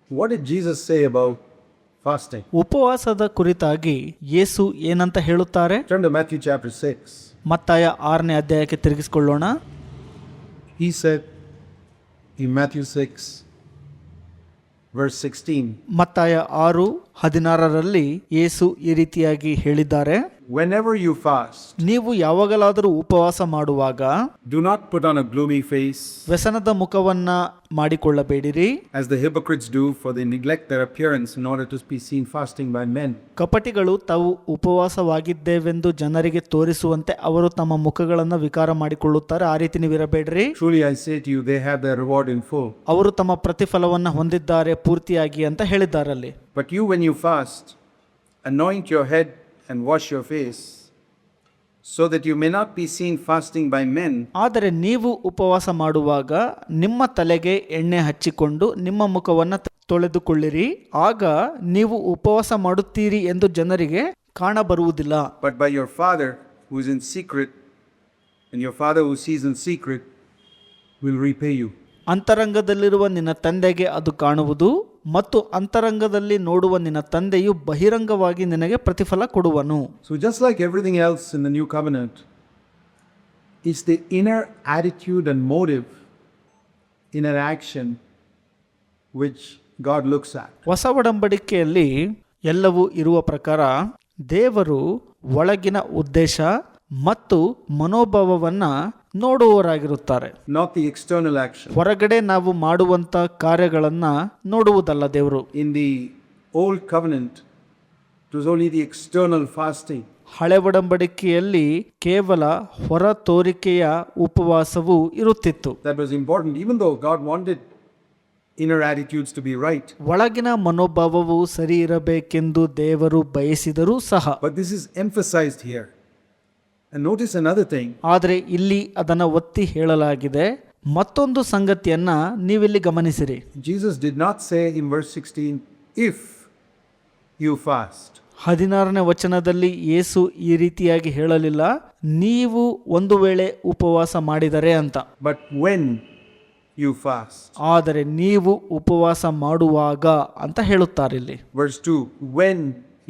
What did Jesus say about fasting? ಉಪವಾಸದ ಕುರಿತಾಗಿ ಯೇಸು ಏನಂತ ಹೇಳುತ್ತಾರೆ? Turn to Matthew chapter 6. ಮತ್ತಾಯ 6ನೇ ಅಧ್ಯಾಯಕ್ಕೆ ತಿರುಗಿಸಿಕೊಳ್ಳೋಣ. He said in Matthew 6 verse 16, ಮತ್ತಾಯ 6:16ರಲ್ಲಿ ಯೇಸು ಈ ರೀತಿಯಾಗಿ ಹೇಳಿದ್ದಾರೆ, whenever you fast, ನೀವು ಯಾವಾಗಲಾದರೂ ಉಪವಾಸ ಮಾಡುವಾಗ do not put on a gloomy face ವ್ಯಸನದ ಮುಖವನ್ನ ಮಾಡಿಕೊಳ್ಳಬೇಡಿರಿ, as the hypocrites do, for they neglect their appearance in order to be seen fasting by men. ಕಪಟಿಗಳು ತಾವು ಉಪವಾಸವಾಗಿದ್ದೇವೆಂದು ಜನರಿಗೆ ತೋರಿಸುವಂತೆ ಅವರು ತಮ್ಮ ಮುಖಗಳನ್ನು ವಿಕಾರ ಮಾಡಿಕೊಳ್ಳುತ್ತಾರೆ. ಆ ರೀತಿ ನೀವಿರಬೇಡ್ರಿ. Truly I say to you, they have their reward in full. ಅವರು ತಮ್ಮ ಪ್ರತಿಫಲವನ್ನು ಹೊಂದಿದ್ದಾರೆ ಪೂರ್ತಿಯಾಗಿ ಅಂತ ಹೇಳಿದ್ದಾರಲ್ಲಿ. But you, when you fast, anoint your head and wash your face, so that you may not be seen fasting by men. ಆದರೆ ನೀವು ಉಪವಾಸ ಮಾಡುವಾಗ ನಿಮ್ಮ ತಲೆಗೆ ಎಣ್ಣೆ ಹಚ್ಚಿಕೊಂಡು ನಿಮ್ಮ ಮುಖವನ್ನು ತೊಳೆದುಕೊಳ್ಳಿರಿ, ಆಗ ನೀವು ಉಪವಾಸ ಮಾಡುತ್ತೀರಿ ಎಂದು ಜನರಿಗೆ ಕಾಣಬರುವುದಿಲ್ಲ. But by your Father who is in secret, and your Father who sees in secret will repay you. ಅಂತರಂಗದಲ್ಲಿರುವ ನಿನ್ನ ತಂದೆಗೆ ಅದು ಕಾಣುವುದು, ಮತ್ತು ಅಂತರಂಗದಲ್ಲಿ ನೋಡುವ ನಿನ್ನ ತಂದೆಯು ಬಹಿರಂಗವಾಗಿ ನಿನಗೆ ಪ್ರತಿಫಲ ಕೊಡುವನು. So just like everything else in the new covenant, it's the inner attitude and motive in an action which God looks at. ಹೊಸ ಒಡಂಬಡಿಕೆಯಲ್ಲಿ ಎಲ್ಲವೂ ಇರುವ ಪ್ರಕಾರ ದೇವರು ಒಳಗಿನ ಉದ್ದೇಶ ಮತ್ತು ಮನೋಭಾವವನ್ನ ನೋಡುವವರಾಗಿರುತ್ತಾರೆ. Not the external action. ಹೊರಗಡೆ ನಾವು ಮಾಡುವಂತ ಕಾರ್ಯಗಳನ್ನ ನೋಡುವುದಲ್ಲ ದೇವರು. In the old covenant, it was only the external fasting. ಹಳೆ ಒಡಂಬಡಿಕೆಯಲ್ಲಿ ಕೇವಲ ಹೊರ ತೋರಿಕೆಯ ಉಪವಾಸವು ಇರುತ್ತಿತ್ತು. That was important, even though God wanted inner attitudes to be right. ಒಳಗಿನ ಮನೋಭಾವವು ಸರಿ ಇರಬೇಕೆಂದು ದೇವರು ಬಯಸಿದರೂ ಸಹ. But this is emphasized here. And notice another thing. ಆದರೆ ಇಲ್ಲಿ ಅದನ್ನು ಒತ್ತಿ ಹೇಳಲಾಗಿದೆ. ಮತ್ತೊಂದು ಸಂಗತಿಯನ್ನ ನೀವಿಲ್ಲಿ ಗಮನಿಸಿರಿ. Jesus did not say in verse 16, if you fast. 16ನೇ ವಚನದಲ್ಲಿ ಯೇಸು ಈ ರೀತಿಯಾಗಿ ಹೇಳಲಿಲ್ಲ, ನೀವು ಒಂದು ವೇಳೆ ಉಪವಾಸ ಮಾಡಿದರೆ ಅಂತ. But when you fast. ಆದರೆ ನೀವು ಉಪವಾಸ ಮಾಡುವಾಗ ಅಂತ ಹೇಳುತ್ತಾರಿಲ್ಲಿ. Verse 2, when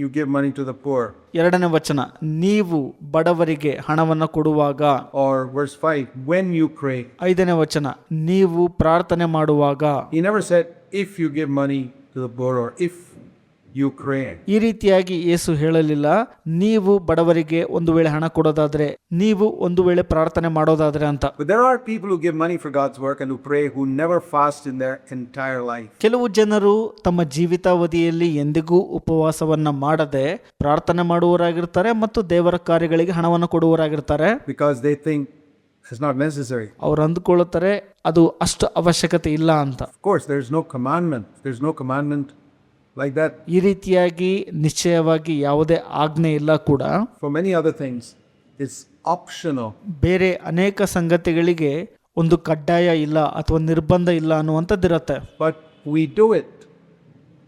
you give money to the poor. 2ನೇ ವಚನ, ನೀವು ಬಡವರಿಗೆ ಹಣವನ್ನು ಕೊಡುವಾಗ. Or verse 5, when you pray. 5ನೇ ವಚನ, ನೀವು ಪ್ರಾರ್ಥನೆ ಮಾಡುವಾಗ. He never said if you give money to the poor or if you pray. ಈ ರೀತಿಯಾಗಿ ಯೇಸು ಹೇಳಲಿಲ್ಲ, ನೀವು ಬಡವರಿಗೆ ಒಂದು ವೇಳೆ ಹಣ ಕೊಡೋದಾದ್ರೆ, ನೀವು ಒಂದು ವೇಳೆ ಪ್ರಾರ್ಥನೆ ಮಾಡೋದಾದ್ರೆ ಅಂತ. But there are people who give money for God's work and who pray who never fast in their entire life. ಕೆಲವು ಜನರು ತಮ್ಮ ಜೀವಿತಾವಧಿಯಲ್ಲಿ ಎಂದಿಗೂ ಉಪವಾಸವನ್ನ ಮಾಡದೆ ಪ್ರಾರ್ಥನೆ ಮಾಡುವವರಾಗಿರ್ತಾರೆ ಮತ್ತು ದೇವರ ಕಾರ್ಯಗಳಿಗೆ ಹಣವನ್ನು ಕೊಡುವವರಾಗಿರ್ತಾರೆ. Because they think it's not necessary. ಅವ್ರು ಅಂದುಕೊಳ್ಳುತ್ತಾರೆ ಅದು ಅಷ್ಟು ಅವಶ್ಯಕತೆ ಇಲ್ಲ ಅಂತ. Of course, there's no commandment like that. ಈ ರೀತಿಯಾಗಿ ನಿಶ್ಚಯವಾಗಿ ಯಾವುದೇ ಆಜ್ಞೆ ಇಲ್ಲ ಕೂಡ. For many other things, it's optional. ಬೇರೆ ಅನೇಕ ಸಂಗತಿಗಳಿಗೆ ಒಂದು ಕಡ್ಡಾಯ ಇಲ್ಲ ಅಥವಾ ನಿರ್ಬಂಧ ಇಲ್ಲ ಅನ್ನುವಂಥದ್ದಿರತ್ತೆ. But we do it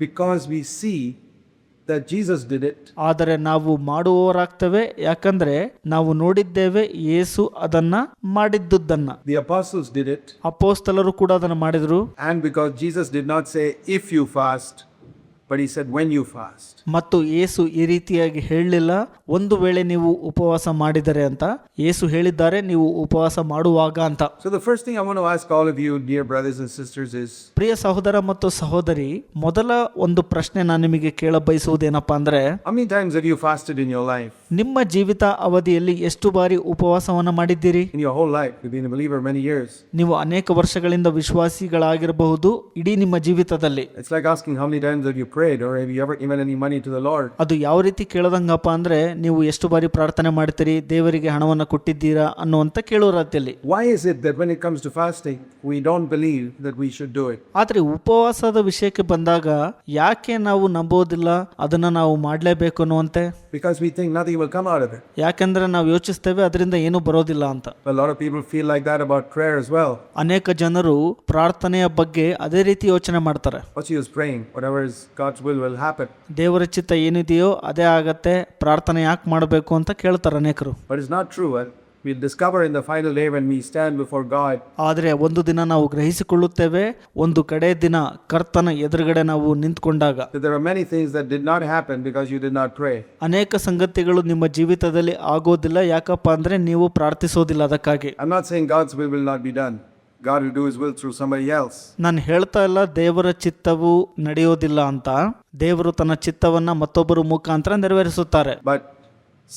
because we see that Jesus did it. ಆದರೆ ನಾವು ಮಾಡುವವರಾಗ್ತೇವೆ, ಯಾಕಂದ್ರೆ ನಾವು ನೋಡಿದ್ದೇವೆ ಯೇಸು ಅದನ್ನ ಮಾಡಿದ್ದುದನ್ನ. The apostles did it. ಅಪೊಸ್ತಲರು ಕೂಡ ಅದನ್ನ ಮಾಡಿದ್ರು. And because Jesus did not say if you fast, but he said when you fast. ಮತ್ತು ಯೇಸು ಈ ರೀತಿಯಾಗಿ ಹೇಳಲಿಲ್ಲ ಒಂದು ವೇಳೆ ನೀವು ಉಪವಾಸ ಮಾಡಿದರೆ ಅಂತ. ಯೇಸು ಹೇಳಿದ್ದಾರೆ ನೀವು ಉಪವಾಸ ಮಾಡುವಾಗ ಅಂತ. So the first thing I want to ask all of you, dear brothers and sisters, is ಪ್ರಿಯ ಸಹೋದರ ಮತ್ತು ಸಹೋದರಿ, ಮೊದಲ ಒಂದು ಪ್ರಶ್ನೆ ನಾನು ನಿಮಗೆ ಕೇಳ ಬಯಸುವುದೇನಪ್ಪ ಅಂದ್ರೆ, how many times have you fasted in your life? ನಿಮ್ಮ ಜೀವಿತ ಅವಧಿಯಲ್ಲಿ ಎಷ್ಟು ಬಾರಿ ಉಪವಾಸವನ್ನ ಮಾಡಿದ್ದೀರಿ? In your whole life, you've been a believer many years. ನೀವು ಅನೇಕ ವರ್ಷಗಳಿಂದ ವಿಶ್ವಾಸಿಗಳಾಗಿರಬಹುದು ಇಡೀ ನಿಮ್ಮ ಜೀವಿತದಲ್ಲಿ. It's like asking how many times have you prayed, or have you ever given any money to the Lord? ಅದು ಯಾವ ರೀತಿ ಕೇಳದಂಗಪ್ಪ ಅಂದ್ರೆ, ನೀವು ಎಷ್ಟು ಬಾರಿ ಪ್ರಾರ್ಥನೆ ಮಾಡ್ತೀರಿ, ದೇವರಿಗೆ ಹಣವನ್ನು ಕೊಟ್ಟಿದ್ದೀರಾ ಅನ್ನುವಂತ ಕೇಳೋ ರೀತಿಯಲ್ಲಿ. Why is it that when it comes to fasting, we don't believe that we should do it? ಆದ್ರೆ ಉಪವಾಸದ ವಿಷಯಕ್ಕೆ ಬಂದಾಗ ಯಾಕೆ ನಾವು ನಂಬೋದಿಲ್ಲ ಅದನ್ನ ನಾವು ಮಾಡಲೇಬೇಕು ಅನ್ನುವಂತೆ? Because we think nothing will come out of it. ಯಾಕಂದ್ರೆ ನಾವು ಯೋಚಿಸ್ತೇವೆ ಅದರಿಂದ ಏನು ಬರೋದಿಲ್ಲ ಅಂತ. A lot of people feel like that about prayer as well. ಅನೇಕ ಜನರು ಪ್ರಾರ್ಥನೆಯ ಬಗ್ಗೆ ಅದೇ ರೀತಿ ಯೋಚನೆ ಮಾಡ್ತಾರೆ. What's he was praying? Whatever is God's will happen. ದೇವರ ಚಿತ್ತ ಏನಿದೆಯೋ ಅದೇ ಆಗತ್ತೆ, ಪ್ರಾರ್ಥನೆ ಯಾಕೆ ಮಾಡಬೇಕು ಅಂತ ಕೇಳ್ತಾರೆ ಅನೇಕರು. But it's not true. we'll discover in the final day when we stand before God ಆದರೆ ಒಂದು ದಿನ ನಾವು ಗ್ರಹಿಸಿಕೊಳ್ಳುತ್ತೇವೆ, ಒಂದು ಕಡೆ ದಿನ ಕರ್ತನ ಎದುರುಗಡೆ ನಾವು ನಿಂತ್ಕೊಂಡಾಗ that there are many things that did not happen because you did not pray. ಅನೇಕ ಸಂಗತಿಗಳು ನಿಮ್ಮ ಜೀವಿತದಲ್ಲಿ ಆಗೋದಿಲ್ಲ. ಯಾಕಪ್ಪ ಅಂದ್ರೆ ನೀವು ಪ್ರಾರ್ಥಿಸೋದಿಲ್ಲ ಅದಕ್ಕಾಗಿ. I'm not saying God's will not be done. God will do his will through somebody else. ನಾನು ಹೇಳ್ತಾ ಇಲ್ಲ ದೇವರ ಚಿತ್ತವು ನಡೆಯೋದಿಲ್ಲ ಅಂತ. ದೇವರು ತನ್ನ ಚಿತ್ತವನ್ನ ಮತ್ತೊಬ್ಬರ ಮುಖಾಂತರ ನೆರವೇರಿಸುತ್ತಾರೆ. But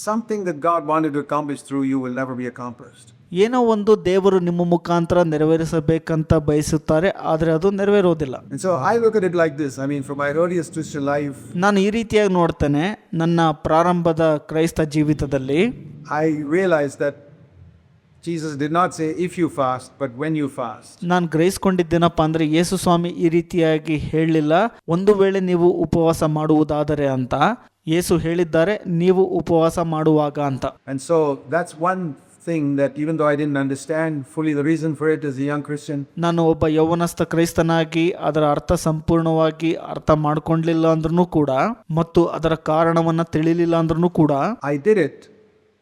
something that God wanted to accomplish through you will never be accomplished. ಏನೋ ಒಂದು ದೇವರು ನಿಮ್ಮ ಮುಖಾಂತರ ನೆರವೇರಿಸಬೇಕಂತ ಬಯಸುತ್ತಾರೆ, ಆದರೆ ಅದು ನೆರವೇರೋದಿಲ್ಲ. And so I look at it like this. I mean, from my earliest Christian life, ನಾನು ಈ ರೀತಿಯಾಗಿ ನೋಡ್ತೇನೆ. ನನ್ನ ಪ್ರಾರಂಭದ ಕ್ರೈಸ್ತ ಜೀವಿತದಲ್ಲಿ I realized that Jesus did not say if you fast, but when you fast. ನಾನು ಗ್ರಹಿಸ್ಕೊಂಡಿದ್ದೇನಪ್ಪ ಅಂದ್ರೆ ಯೇಸು ಸ್ವಾಮಿ ಈ ರೀತಿಯಾಗಿ ಹೇಳಲಿಲ್ಲ ಒಂದು ವೇಳೆ ನೀವು ಉಪವಾಸ ಮಾಡುವುದಾದರೆ ಅಂತ. ಯೇಸು ಹೇಳಿದ್ದಾರೆ ನೀವು ಉಪವಾಸ ಮಾಡುವಾಗ ಅಂತ. And so that's one thing that even though I didn't understand fully the reason for it as a young Christian, ನಾನು ಒಬ್ಬ ಯೌವನಸ್ಥ ಕ್ರೈಸ್ತನಾಗಿ ಅದರ ಅರ್ಥ ಸಂಪೂರ್ಣವಾಗಿ ಅರ್ಥ ಮಾಡ್ಕೊಂಡ್ಲಿಲ್ಲ ಅಂದ್ರೂ ಕೂಡ, ಮತ್ತು ಅದರ ಕಾರಣವನ್ನ ತಿಳಿಲಿಲ್ಲ ಅಂದ್ರೂ ಕೂಡ, I did it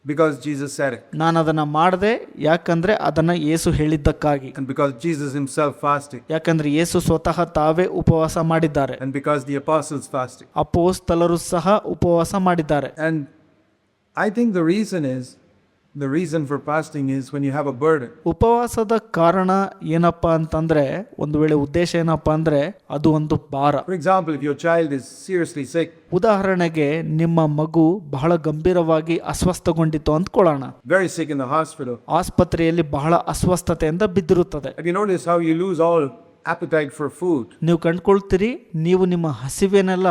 because Jesus said it. ನಾನು ಅದನ್ನ ಮಾಡಿದೆ ಯಾಕಂದ್ರೆ ಅದನ್ನ ಯೇಸು ಹೇಳಿದ್ದಕ್ಕಾಗಿ, And because Jesus himself fasted. ಯಾಕಂದ್ರೆ ಯೇಸು ಸ್ವತಃ ತಾವೇ ಉಪವಾಸ ಮಾಡಿದ್ದಾರೆ, And because the apostles fasted. ಅಪೊಸ್ತಲರು ಸಹ ಉಪವಾಸ ಮಾಡಿದ್ದಾರೆ. And I think the reason for fasting is when you have a burden. ಉಪವಾಸದ ಕಾರಣ ಏನಪ್ಪಾ ಅಂತಂದ್ರೆ, ಒಂದು ವೇಳೆ ಉದ್ದೇಶ ಏನಪ್ಪಾ ಅಂದ್ರೆ ಅದು ಒಂದು ಭಾರ. For example, if your child is seriously sick, ಉದಾಹರಣೆಗೆ ನಿಮ್ಮ ಮಗು ಬಹಳ ಗಂಭೀರವಾಗಿ ಅಸ್ವಸ್ಥಗೊಂಡಿತ್ತು ಅಂದ್ಕೊಳ್ಳೋಣ, very sick in the hospital, ಆಸ್ಪತ್ರೆಯಲ್ಲಿ ಬಹಳ ಅಸ್ವಸ್ಥತೆಯಿಂದ ಬಿದ್ದಿರುತ್ತದೆ. have you noticed how you lose all appetite for food? ನೀವು ಕಂಡುಕೊಳ್ತೀರಿ, ನೀವು ನಿಮ್ಮ ಹಸಿವೆನೆಲ್ಲ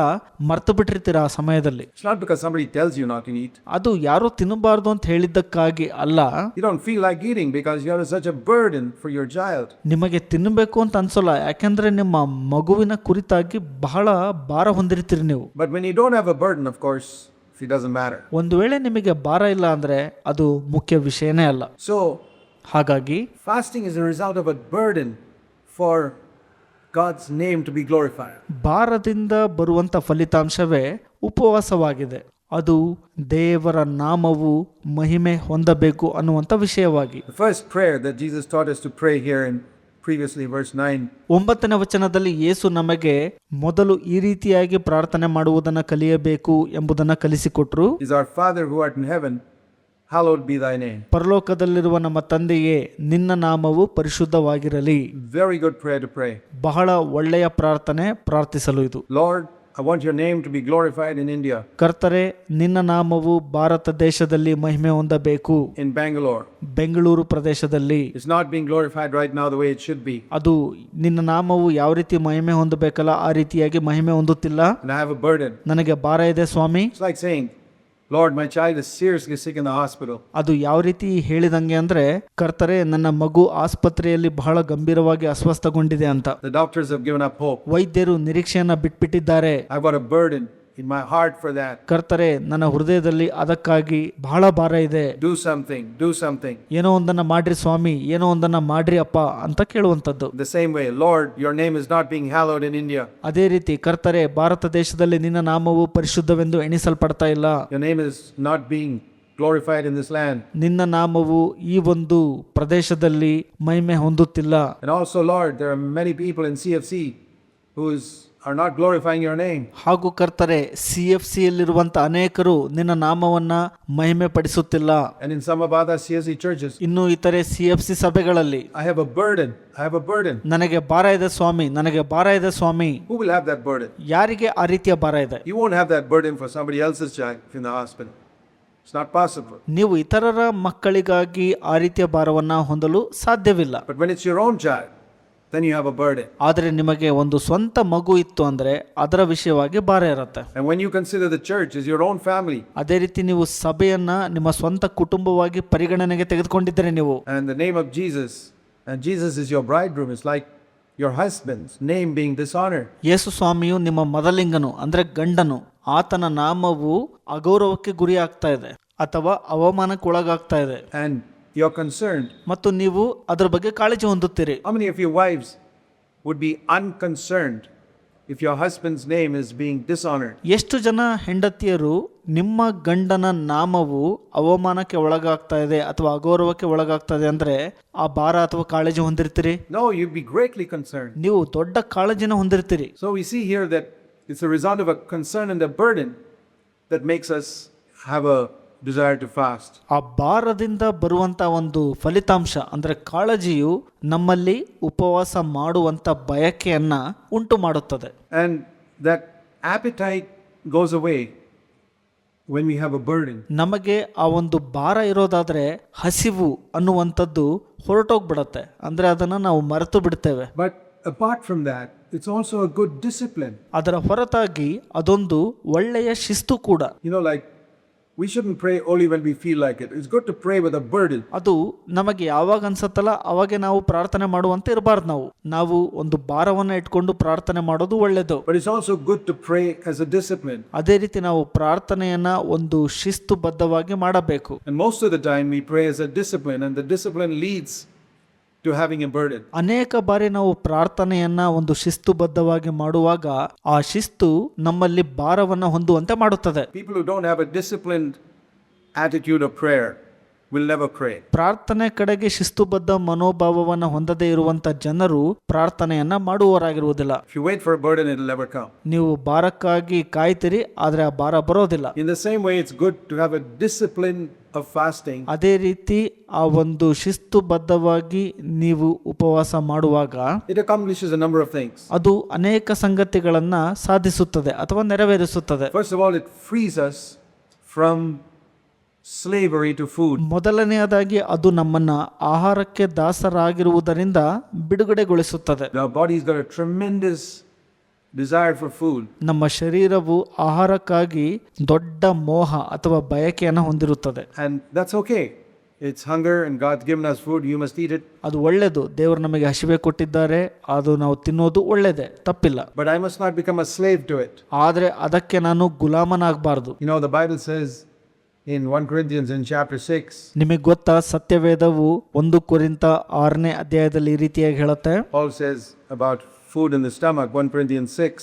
ಮರ್ತು ಬಿಟ್ಟಿರ್ತೀರ ಆ ಸಮಯದಲ್ಲಿ. It's not because somebody tells you not to eat. ಅದು ಯಾರು ತಿನ್ನಬಾರ್ದು ಅಂತ ಹೇಳಿದ್ದಕ್ಕಾಗಿ ಅಲ್ಲ. You don't feel like eating because you have such a burden for your child. ನಿಮಗೆ ತಿನ್ನಬೇಕು ಅಂತ ಅನ್ಸಲ್ಲ, ಯಾಕಂದ್ರೆ ನಿಮ್ಮ ಮಗುವಿನ ಕುರಿತಾಗಿ ಬಹಳ ಭಾರ ಹೊಂದಿರ್ತೀರಿ ನೀವು. But when you don't have a burden, of course, it doesn't matter. ಒಂದು ವೇಳೆ ನಿಮಗೆ ಭಾರ ಇಲ್ಲ ಅಂದ್ರೆ ಅದು ಮುಖ್ಯ ವಿಷಯನೇ ಅಲ್ಲ. So ಹಾಗಾಗಿ fasting is a result of a burden for God's name to be glorified. ಭಾರದಿಂದ ಬರುವಂತ ಫಲಿತಾಂಶವೇ ಉಪವಾಸವಾಗಿದೆ. ಅದು ದೇವರ ನಾಮವು ಮಹಿಮೆ ಹೊಂದಬೇಕು ಅನ್ನುವಂಥ ವಿಷಯವಾಗಿ. The first prayer that Jesus taught us to pray here in previously verse 9. 9ನೇ ವಚನದಲ್ಲಿ ಯೇಸು ನಮಗೆ ಮೊದಲು ಈ ರೀತಿಯಾಗಿ ಪ್ರಾರ್ಥನೆ ಮಾಡುವುದನ್ನು ಕಲಿಯಬೇಕು ಎಂಬುದನ್ನು ಕಲಿಸಿಕೊಟ್ರು. Is our Father who art in heaven, hallowed be thy name. ಪರಲೋಕದಲ್ಲಿರುವ ನಮ್ಮ ತಂದೆಯೇ, ನಿನ್ನ ನಾಮವು ಪರಿಶುದ್ಧವಾಗಿರಲಿ. Very good prayer to pray. ಬಹಳ ಒಳ್ಳೆಯ ಪ್ರಾರ್ಥನೆ ಪ್ರಾರ್ಥಿಸಲು ಇದು. Lord, I want your name to be glorified in India. ಕರ್ತರೆ, ನಿನ್ನ ನಾಮವು ಭಾರತ ದೇಶದಲ್ಲಿ ಮಹಿಮೆ ಹೊಂದಬೇಕು. In Bangalore. ಬೆಂಗಳೂರು ಪ್ರದೇಶದಲ್ಲಿ It's not being glorified right now the way it should be. ಅದು ನಿನ್ನ ನಾಮವು ಯಾವ ರೀತಿ ಮಹಿಮೆ ಹೊಂದಬೇಕಲ್ಲ ಆ ರೀತಿಯಾಗಿ ಮಹಿಮೆ ಹೊಂದುತ್ತಿಲ್ಲ. And I have a burden. ನನಗೆ ಭಾರ ಇದೆ ಸ್ವಾಮಿ. It's like saying, Lord, my child is seriously sick in the hospital. ಅದು ಯಾವ ರೀತಿ ಹೇಳಿದಂಗೆ ಅಂದ್ರೆ, ಕರ್ತರೆ, ನನ್ನ ಮಗು ಆಸ್ಪತ್ರೆಯಲ್ಲಿ ಬಹಳ ಗಂಭೀರವಾಗಿ ಅಸ್ವಸ್ಥಗೊಂಡಿದೆ ಅಂತ. The doctors have given up hope. ವೈದ್ಯರು ನಿರೀಕ್ಷೆಯನ್ನ ಬಿಟ್ಬಿಟ್ಟಿದ್ದಾರೆ. I've got a burden in my heart for that. ಕರ್ತರೆ, ನನ್ನ ಹೃದಯದಲ್ಲಿ ಅದಕ್ಕಾಗಿ ಬಹಳ ಭಾರ ಇದೆ. Do something. ಏನೋ ಒಂದನ್ನ ಮಾಡ್ರಿ ಸ್ವಾಮಿ, ಏನೋ ಒಂದನ್ನ ಮಾಡ್ರಿ ಅಪ್ಪ ಅಂತ ಕೇಳುವಂತದ್ದು. The same way, Lord, your name is not being hallowed in India. ಅದೇ ರೀತಿ, ಕರ್ತರೆ, ಭಾರತ ದೇಶದಲ್ಲಿ ನಿನ್ನ ನಾಮವು ಪರಿಶುದ್ಧವೆಂದು ಎಣಿಸಲ್ಪಡ್ತಾ ಇಲ್ಲ. Your name is not being glorified in this land. ನಿನ್ನ ನಾಮವು ಈ ಒಂದು ಪ್ರದೇಶದಲ್ಲಿ ಮಹಿಮೆ ಹೊಂದುತ್ತಿಲ್ಲ. And also, Lord, there are many people in CFC who are not glorifying your name. ಹಾಗೂ ಕರ್ತರೆ, CFC ಯಲ್ಲಿರುವಂತ ಅನೇಕರು ನಿನ್ನ ನಾಮವನ್ನ ಮಹಿಮೆ ಪಡಿಸುತ್ತಿಲ್ಲ. And in some of other CFC churches, ಇನ್ನು ಇತರೆ CFC ಸಭೆಗಳಲ್ಲಿ I have a burden. ನನಗೆ ಭಾರ ಇದೆ ಸ್ವಾಮಿ, ನನಗೆ ಭಾರ ಇದೆ ಸ್ವಾಮಿ. Who will have that burden? ಯಾರಿಗೆ ಆ ರೀತಿಯ ಭಾರ ಇದೆ? You won't have that burden for somebody else's child in the hospital. It's not possible. ನೀವು ಇತರರ ಮಕ್ಕಳಿಗಾಗಿ ಆ ರೀತಿಯ ಭಾರವನ್ನ ಹೊಂದಲು ಸಾಧ್ಯವಿಲ್ಲ. But when it's your own child, then you have a burden. ಆದರೆ ನಿಮಗೆ ಒಂದು ಸ್ವಂತ ಮಗು ಇತ್ತು ಅಂದ್ರೆ ಅದರ ವಿಷಯವಾಗಿ ಭಾರ ಇರುತ್ತೆ. And when you consider the church as your own family, ಅದೇ ರೀತಿ ನೀವು ಸಭೆಯನ್ನ ನಿಮ್ಮ ಸ್ವಂತ ಕುಟುಂಬವಾಗಿ ಪರಿಗಣನೆಗೆ ತೆಗೆದುಕೊಂಡಿದ್ದರೆ ನೀವು, and the name of Jesus, and Jesus is your bridegroom, it's like your husband's name being dishonored. ಯೇಸು ಸ್ವಾಮಿಯು ನಿಮ್ಮ ಮೊದಲಿಂಗನು ಅಂದ್ರೆ ಗಂಡನು, ಆತನ ನಾಮವು ಅಗೌರವಕ್ಕೆ ಗುರಿ ಆಗ್ತಾ ಇದೆ ಅಥವಾ ಅವಮಾನಕ್ಕೊಳಗಾಗ್ತಾ ಇದೆ. And you're concerned. ಮತ್ತು ನೀವು ಅದರ ಬಗ್ಗೆ ಕಾಳಜಿ ಹೊಂದುತ್ತೀರಿ. How many of your wives would be unconcerned if your husband's name is being dishonored? ಎಷ್ಟು ಜನ ಹೆಂಡತಿಯರು ನಿಮ್ಮ ಗಂಡನ ನಾಮವು ಅವಮಾನಕ್ಕೆ ಒಳಗಾಗ್ತಾ ಇದೆ ಅಥವಾ ಅಗೌರವಕ್ಕೆ ಒಳಗಾಗ್ತಾ ಇದೆ ಅಂದ್ರೆ ಆ ಭಾರ ಅಥವಾ ಕಾಳಜಿ ಹೊಂದಿರ್ತೀರಿ? No, you'd be greatly concerned. ನೀವು ದೊಡ್ಡ ಕಾಳಜಿನ ಹೊಂದಿರ್ತೀರಿ. So we see here that it's a result of a concern and a burden that makes us have a desire to fast. ಆ ಭಾರದಿಂದ ಬರುವಂತ ಒಂದು ಫಲಿತಾಂಶ ಅಂದ್ರೆ ಕಾಳಜಿಯು ನಮ್ಮಲ್ಲಿ ಉಪವಾಸ ಮಾಡುವಂತ ಬಯಕೆಯನ್ನ ಉಂಟು ಮಾಡುತ್ತದೆ. And that appetite goes away when we have a burden. ನಮಗೆ ಆ ಒಂದು ಭಾರ ಇರೋದಾದ್ರೆ ಹಸಿವು ಅನ್ನುವಂಥದ್ದು ಹೊರಟೋಗ್ಬಿಡತ್ತೆ, ಅಂದ್ರೆ ಅದನ್ನ ನಾವು ಮರೆತು ಬಿಡ್ತೇವೆ. But apart from that, it's also a good discipline. ಅದರ ಹೊರತಾಗಿ ಅದೊಂದು ಒಳ್ಳೆಯ ಶಿಸ್ತು ಕೂಡ. Like we shouldn't pray only when we feel like it. It's good to pray with a burden. ಅದು ನಮಗೆ ಯಾವಾಗ ಅನ್ಸತ್ತಲ್ಲ ಅವಾಗೆ ನಾವು ಪ್ರಾರ್ಥನೆ ಮಾಡುವಂತೆ ಇರಬಾರ್ದು. ನಾವು ಒಂದು ಭಾರವನ್ನ ಇಟ್ಕೊಂಡು ಪ್ರಾರ್ಥನೆ ಮಾಡೋದು ಒಳ್ಳೆಯದು. But it's also good to pray as a discipline. ಅದೇ ರೀತಿ ನಾವು ಪ್ರಾರ್ಥನೆಯನ್ನ ಒಂದು ಶಿಸ್ತುಬದ್ಧವಾಗಿ ಮಾಡಬೇಕು. And most of the time we pray as a discipline, and the discipline leads to having a burden. ಅನೇಕ ಬಾರಿ ನಾವು ಪ್ರಾರ್ಥನೆಯನ್ನ ಒಂದು ಶಿಸ್ತುಬದ್ಧವಾಗಿ ಮಾಡುವಾಗ ಆ ಶಿಸ್ತು ನಮ್ಮಲ್ಲಿ ಭಾರವನ್ನ ಹೊಂದುವಂತೆ ಮಾಡುತ್ತದೆ. People who don't have a disciplined attitude of prayer will never pray. ಪ್ರಾರ್ಥನೆ ಕಡೆಗೆ ಶಿಸ್ತುಬದ್ಧ ಮನೋಭಾವವನ್ನ ಹೊಂದದೇ ಇರುವಂತ ಜನರು ಪ್ರಾರ್ಥನೆಯನ್ನ ಮಾಡುವವರಾಗಿರುವುದಿಲ್ಲ. If you wait for a burden, it'll never come. ನೀವು ಭಾರಕ್ಕಾಗಿ ಕಾಯ್ತೀರಿ, ಆದ್ರೆ ಆ ಭಾರ ಬರೋದಿಲ್ಲ. In the same way, it's good to have a discipline of fasting. ಅದೇ ರೀತಿ ಆ ಒಂದು ಶಿಸ್ತುಬದ್ಧವಾಗಿ ನೀವು ಉಪವಾಸ ಮಾಡುವಾಗ It accomplishes a number of things. ಅದು ಅನೇಕ ಸಂಗತಿಗಳನ್ನ ಸಾಧಿಸುತ್ತದೆ ಅಥವಾ ನೆರವೇರಿಸುತ್ತದೆ. First of all, it frees us from slavery to food. ಮೊದಲನೆಯದಾಗಿ ಅದು ನಮ್ಮನ್ನ ಆಹಾರಕ್ಕೆ ದಾಸರಾಗಿರುವುದರಿಂದ ಬಿಡುಗಡೆಗೊಳಿಸುತ್ತದೆ. Our body's got a tremendous desire for food. ನಮ್ಮ ಶರೀರವು ಆಹಾರಕ್ಕಾಗಿ ದೊಡ್ಡ ಮೋಹ ಅಥವಾ ಬಯಕೆಯನ್ನು ಹೊಂದಿರುತ್ತದೆ. And that's okay. It's hunger and God's given us food, you must eat it. ಅದು ಒಳ್ಳೆಯದು, ದೇವರು ನಮಗೆ ಹಸಿವೆ ಕೊಟ್ಟಿದ್ದಾರೆ, ಅದು ನಾವು ತಿನ್ನೋದು ಒಳ್ಳೆಯದೇ, ತಪ್ಪಿಲ್ಲ. But I must not become a slave to it. ಆದರೆ ಅದಕ್ಕೆ ನಾನು ಗುಲಾಮನಾಗಬಾರ್ದು. The Bible says in 1 Corinthians in chapter 6. ನಿಮಗೆ ಗೊತ್ತಾ, ಸತ್ಯವೇದವು 1 ಕೊರಿಂಥ 6ನೇ ಅಧ್ಯಾಯದಲ್ಲಿ ಈ ರೀತಿಯಾಗಿ ಹೇಳುತ್ತೆ. Paul says about food in the stomach, 1 Corinthians 6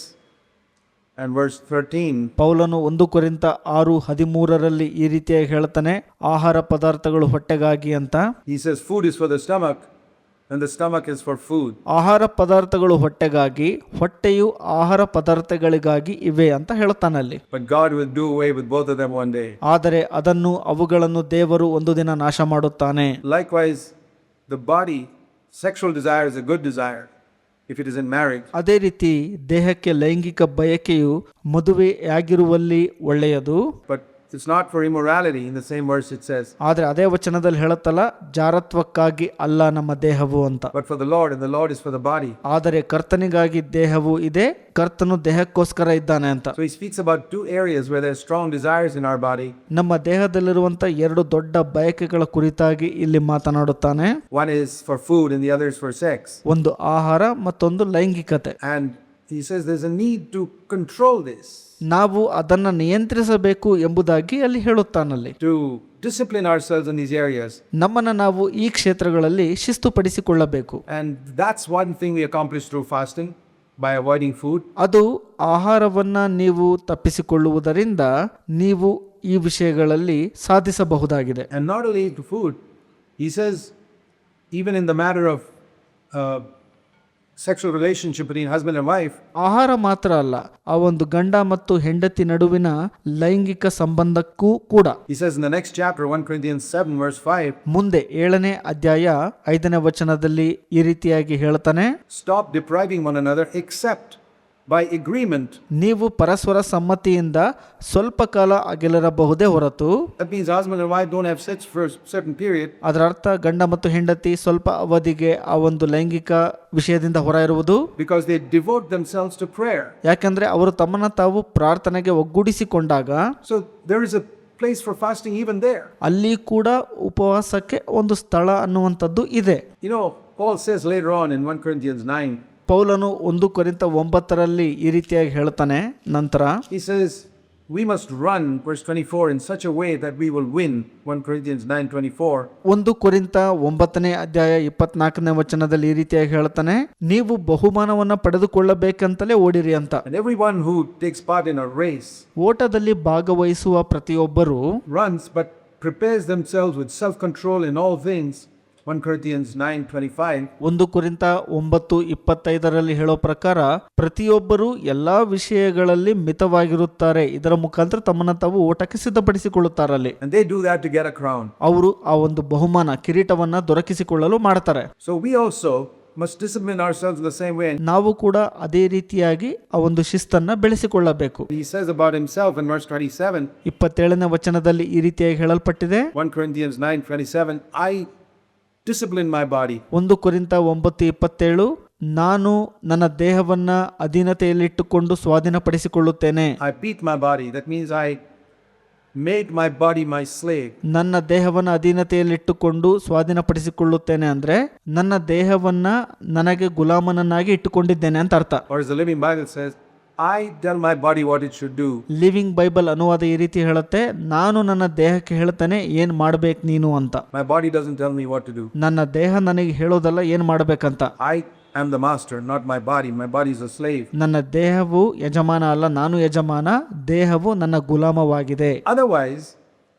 and verse 13. ಪೌಲನು 1 ಕೊರಿಂಥ 6:13ರಲ್ಲಿ ಈ ರೀತಿಯಾಗಿ ಹೇಳ್ತಾನೆ, ಆಹಾರ ಪದಾರ್ಥಗಳು ಹೊಟ್ಟೆಗಾಗಿ ಅಂತ. He says food is for the stomach and the stomach is for food. ಆಹಾರ ಪದಾರ್ಥಗಳು ಹೊಟ್ಟೆಗಾಗಿ, ಹೊಟ್ಟೆಯು ಆಹಾರ ಪದಾರ್ಥಗಳಿಗಾಗಿ ಇವೆ ಅಂತ ಹೇಳ್ತಾನಲ್ಲಿ. But God will do away with both of them one day. ಆದರೆ ಅವುಗಳನ್ನು ದೇವರು ಒಂದು ದಿನ ನಾಶ ಮಾಡುತ್ತಾನೆ. Likewise, the body, sexual desire is a good desire if it is in marriage. ಅದೇ ರೀತಿ ದೇಹಕ್ಕೆ ಲೈಂಗಿಕ ಬಯಕೆಯು ಮದುವೆಯಾಗಿರುವಲ್ಲಿ ಒಳ್ಳೆಯದು. But it's not for immorality. In the same verse it says. ಆದರೆ ಅದೇ ವಚನದಲ್ಲಿ ಹೇಳುತ್ತಲ್ಲ, ಜಾರತ್ವಕ್ಕಾಗಿ ಅಲ್ಲ ನಮ್ಮ ದೇಹವು ಅಂತ. But for the Lord, and the Lord is for the body. ಆದರೆ ಕರ್ತನಿಗಾಗಿ ದೇಹವು ಇದೆ, ಕರ್ತನು ದೇಹಕ್ಕೋಸ್ಕರ ಇದ್ದಾನೆ ಅಂತ. So he speaks about two areas where there are strong desires in our body. ನಮ್ಮ ದೇಹದಲ್ಲಿರುವಂತ 2 ದೊಡ್ಡ ಬಯಕೆಗಳ ಕುರಿತಾಗಿ ಇಲ್ಲಿ ಮಾತನಾಡುತ್ತಾನೆ. One is for food and the other is for sex. ಒಂದು ಆಹಾರ, ಮತ್ತೊಂದು ಲೈಂಗಿಕತೆ. And he says there's a need to control this. ನಾವು ಅದನ್ನು ನಿಯಂತ್ರಿಸಬೇಕು ಎಂಬುದಾಗಿ ಅಲ್ಲಿ ಹೇಳುತ್ತಾನಲ್ಲಿ. To discipline ourselves in these areas. ನಮ್ಮನ್ನು ನಾವು ಈ ಕ್ಷೇತ್ರಗಳಲ್ಲಿ ಶಿಸ್ತುಪಡಿಸಿಕೊಳ್ಳಬೇಕು. And that's one thing we accomplish through fasting, by avoiding food. ಅದು ಆಹಾರವನ್ನ ನೀವು ತಪ್ಪಿಸಿಕೊಳ್ಳುವುದರಿಂದ ನೀವು ಈ ವಿಷಯಗಳಲ್ಲಿ ಸಾಧಿಸಬಹುದಾಗಿದೆ. And not only to food, he says even in the matter of sexual relationship between husband and wife. ಆಹಾರ ಮಾತ್ರ ಅಲ್ಲ, ಆ ಒಂದು ಗಂಡ ಮತ್ತು ಹೆಂಡತಿ ನಡುವಿನ ಲೈಂಗಿಕ ಸಂಬಂಧಕ್ಕೂ ಕೂಡ. He says in the next chapter, 1 Corinthians 7 verse 5. ಮುಂದೆ 7ನೇ ಅಧ್ಯಾಯ 5ನೇ ವಚನದಲ್ಲಿ ಈ ರೀತಿಯಾಗಿ ಹೇಳ್ತಾನೆ, Stop depriving one another except by agreement. ನೀವು ಪರಸ್ಪರ ಸಮ್ಮತಿಯಿಂದ ಸ್ವಲ್ಪ ಕಾಲ ಅಗಲಿರಬಹುದೇ ಹೊರತು. That means husband and wife don't have sex for a certain period. ಅದರ ಅರ್ಥ ಗಂಡ ಮತ್ತು ಹೆಂಡತಿ ಸ್ವಲ್ಪ ಅವಧಿಗೆ ಆ ಒಂದು ಲೈಂಗಿಕ ವಿಷಯದಿಂದ ಹೊರ ಇರುವುದು. Because they devote themselves to prayer. ಯಾಕಂದ್ರೆ ಅವರು ತಮ್ಮನ್ನ ತಾವು ಪ್ರಾರ್ಥನೆಗೆ ಒಗ್ಗೂಡಿಸಿಕೊಂಡಾಗ. So there is a place for fasting even there. ಅಲ್ಲಿ ಕೂಡ ಉಪವಾಸಕ್ಕೆ ಒಂದು ಸ್ಥಳ ಅನ್ನುವಂಥದ್ದು ಇದೆ. Paul says later on in 1 Corinthians 9. ಪೌಲನು 1 ಕೊರಿಂಥ 9ರಲ್ಲಿ ಈ ರೀತಿಯಾಗಿ ಹೇಳ್ತಾನೆ. ನಂತರ he says we must run, verse 24, in such a way that we will win, 1 Corinthians 9:24. 1 ಕೊರಿಂಥ 9ನೇ ಅಧ್ಯಾಯ 24ನೇ ವಚನದಲ್ಲಿ ಈ ರೀತಿಯಾಗಿ ಹೇಳ್ತಾನೆ, ನೀವು ಬಹುಮಾನವನ್ನ ಪಡೆದುಕೊಳ್ಳಬೇಕಂತಲೇ ಓಡಿರಿ ಅಂತ. And everyone who takes part in a race ಓಟದಲ್ಲಿ ಭಾಗವಹಿಸುವ ಪ್ರತಿಯೊಬ್ಬರು runs, but prepares themselves with self-control in all things, 1 Corinthians 9:25. 1 ಕೊರಿಂಥ 9:25ರಲ್ಲಿ ಹೇಳೋ ಪ್ರಕಾರ ಪ್ರತಿಯೊಬ್ಬರು ಎಲ್ಲಾ ವಿಷಯಗಳಲ್ಲಿ ಮಿತವಾಗಿರುತ್ತಾರೆ, ಇದರ ಮುಖಾಂತರ ತಮ್ಮನ್ನ ತಾವು ಓಟಕ್ಕೆ ಸಿದ್ಧಪಡಿಸಿಕೊಳ್ಳುತ್ತಾರಲ್ಲಿ. And they do that to get a crown. ಅವರು ಆ ಒಂದು ಬಹುಮಾನ ಕಿರೀಟವನ್ನ ದೊರಕಿಸಿಕೊಳ್ಳಲು ಮಾಡ್ತಾರೆ. So we also must discipline ourselves in the same way. ನಾವು ಕೂಡ ಅದೇ ರೀತಿಯಾಗಿ ಆ ಒಂದು ಶಿಸ್ತನ್ನ ಬೆಳೆಸಿಕೊಳ್ಳಬೇಕು. He says about himself in verse 27, 27ನೇ ವಚನದಲ್ಲಿ ಈ ರೀತಿಯಾಗಿ ಹೇಳಲ್ಪಟ್ಟಿದೆ, 1 Corinthians 9:27, I discipline my body. 1 ಕೊರಿಂಥ 9:27, ನಾನು ನನ್ನ ದೇಹವನ್ನ ಅಧೀನತೆಯಲ್ಲಿಟ್ಟುಕೊಂಡು ಸ್ವಾಧೀನಪಡಿಸಿಕೊಳ್ಳುತ್ತೇನೆ. I beat my body. That means I made my body my slave. ನನ್ನ ದೇಹವನ್ನ ಅಧೀನತೆಯಲ್ಲಿಟ್ಟುಕೊಂಡು ಸ್ವಾಧೀನಪಡಿಸಿಕೊಳ್ಳುತ್ತೇನೆ ಅಂದ್ರೆ ನನ್ನ ದೇಹವನ್ನ ನನಗೆ ಗುಲಾಮನನ್ನಾಗಿ ಇಟ್ಟುಕೊಂಡಿದ್ದೇನೆ ಅಂತ ಅರ್ಥ. Or as the Living Bible says, I tell my body what it should do. Living Bible ಅನುವಾದ ಈ ರೀತಿ ಹೇಳುತ್ತೆ, ನಾನು ನನ್ನ ದೇಹಕ್ಕೆ ಹೇಳ್ತೇನೆ ಏನ್ ಮಾಡ್ಬೇಕು ನೀನು ಅಂತ. My body doesn't tell me what to do. ನನ್ನ ದೇಹ ನನಗೆ ಹೇಳೋದಲ್ಲ ಏನ್ ಮಾಡ್ಬೇಕಂತ. I am the master, not my body. My body is a slave. ನನ್ನ ದೇಹವು ಯಜಮಾನ ಅಲ್ಲ, ನಾನು ಯಜಮಾನ, ದೇಹವು ನನ್ನ ಗುಲಾಮವಾಗಿದೆ. Otherwise,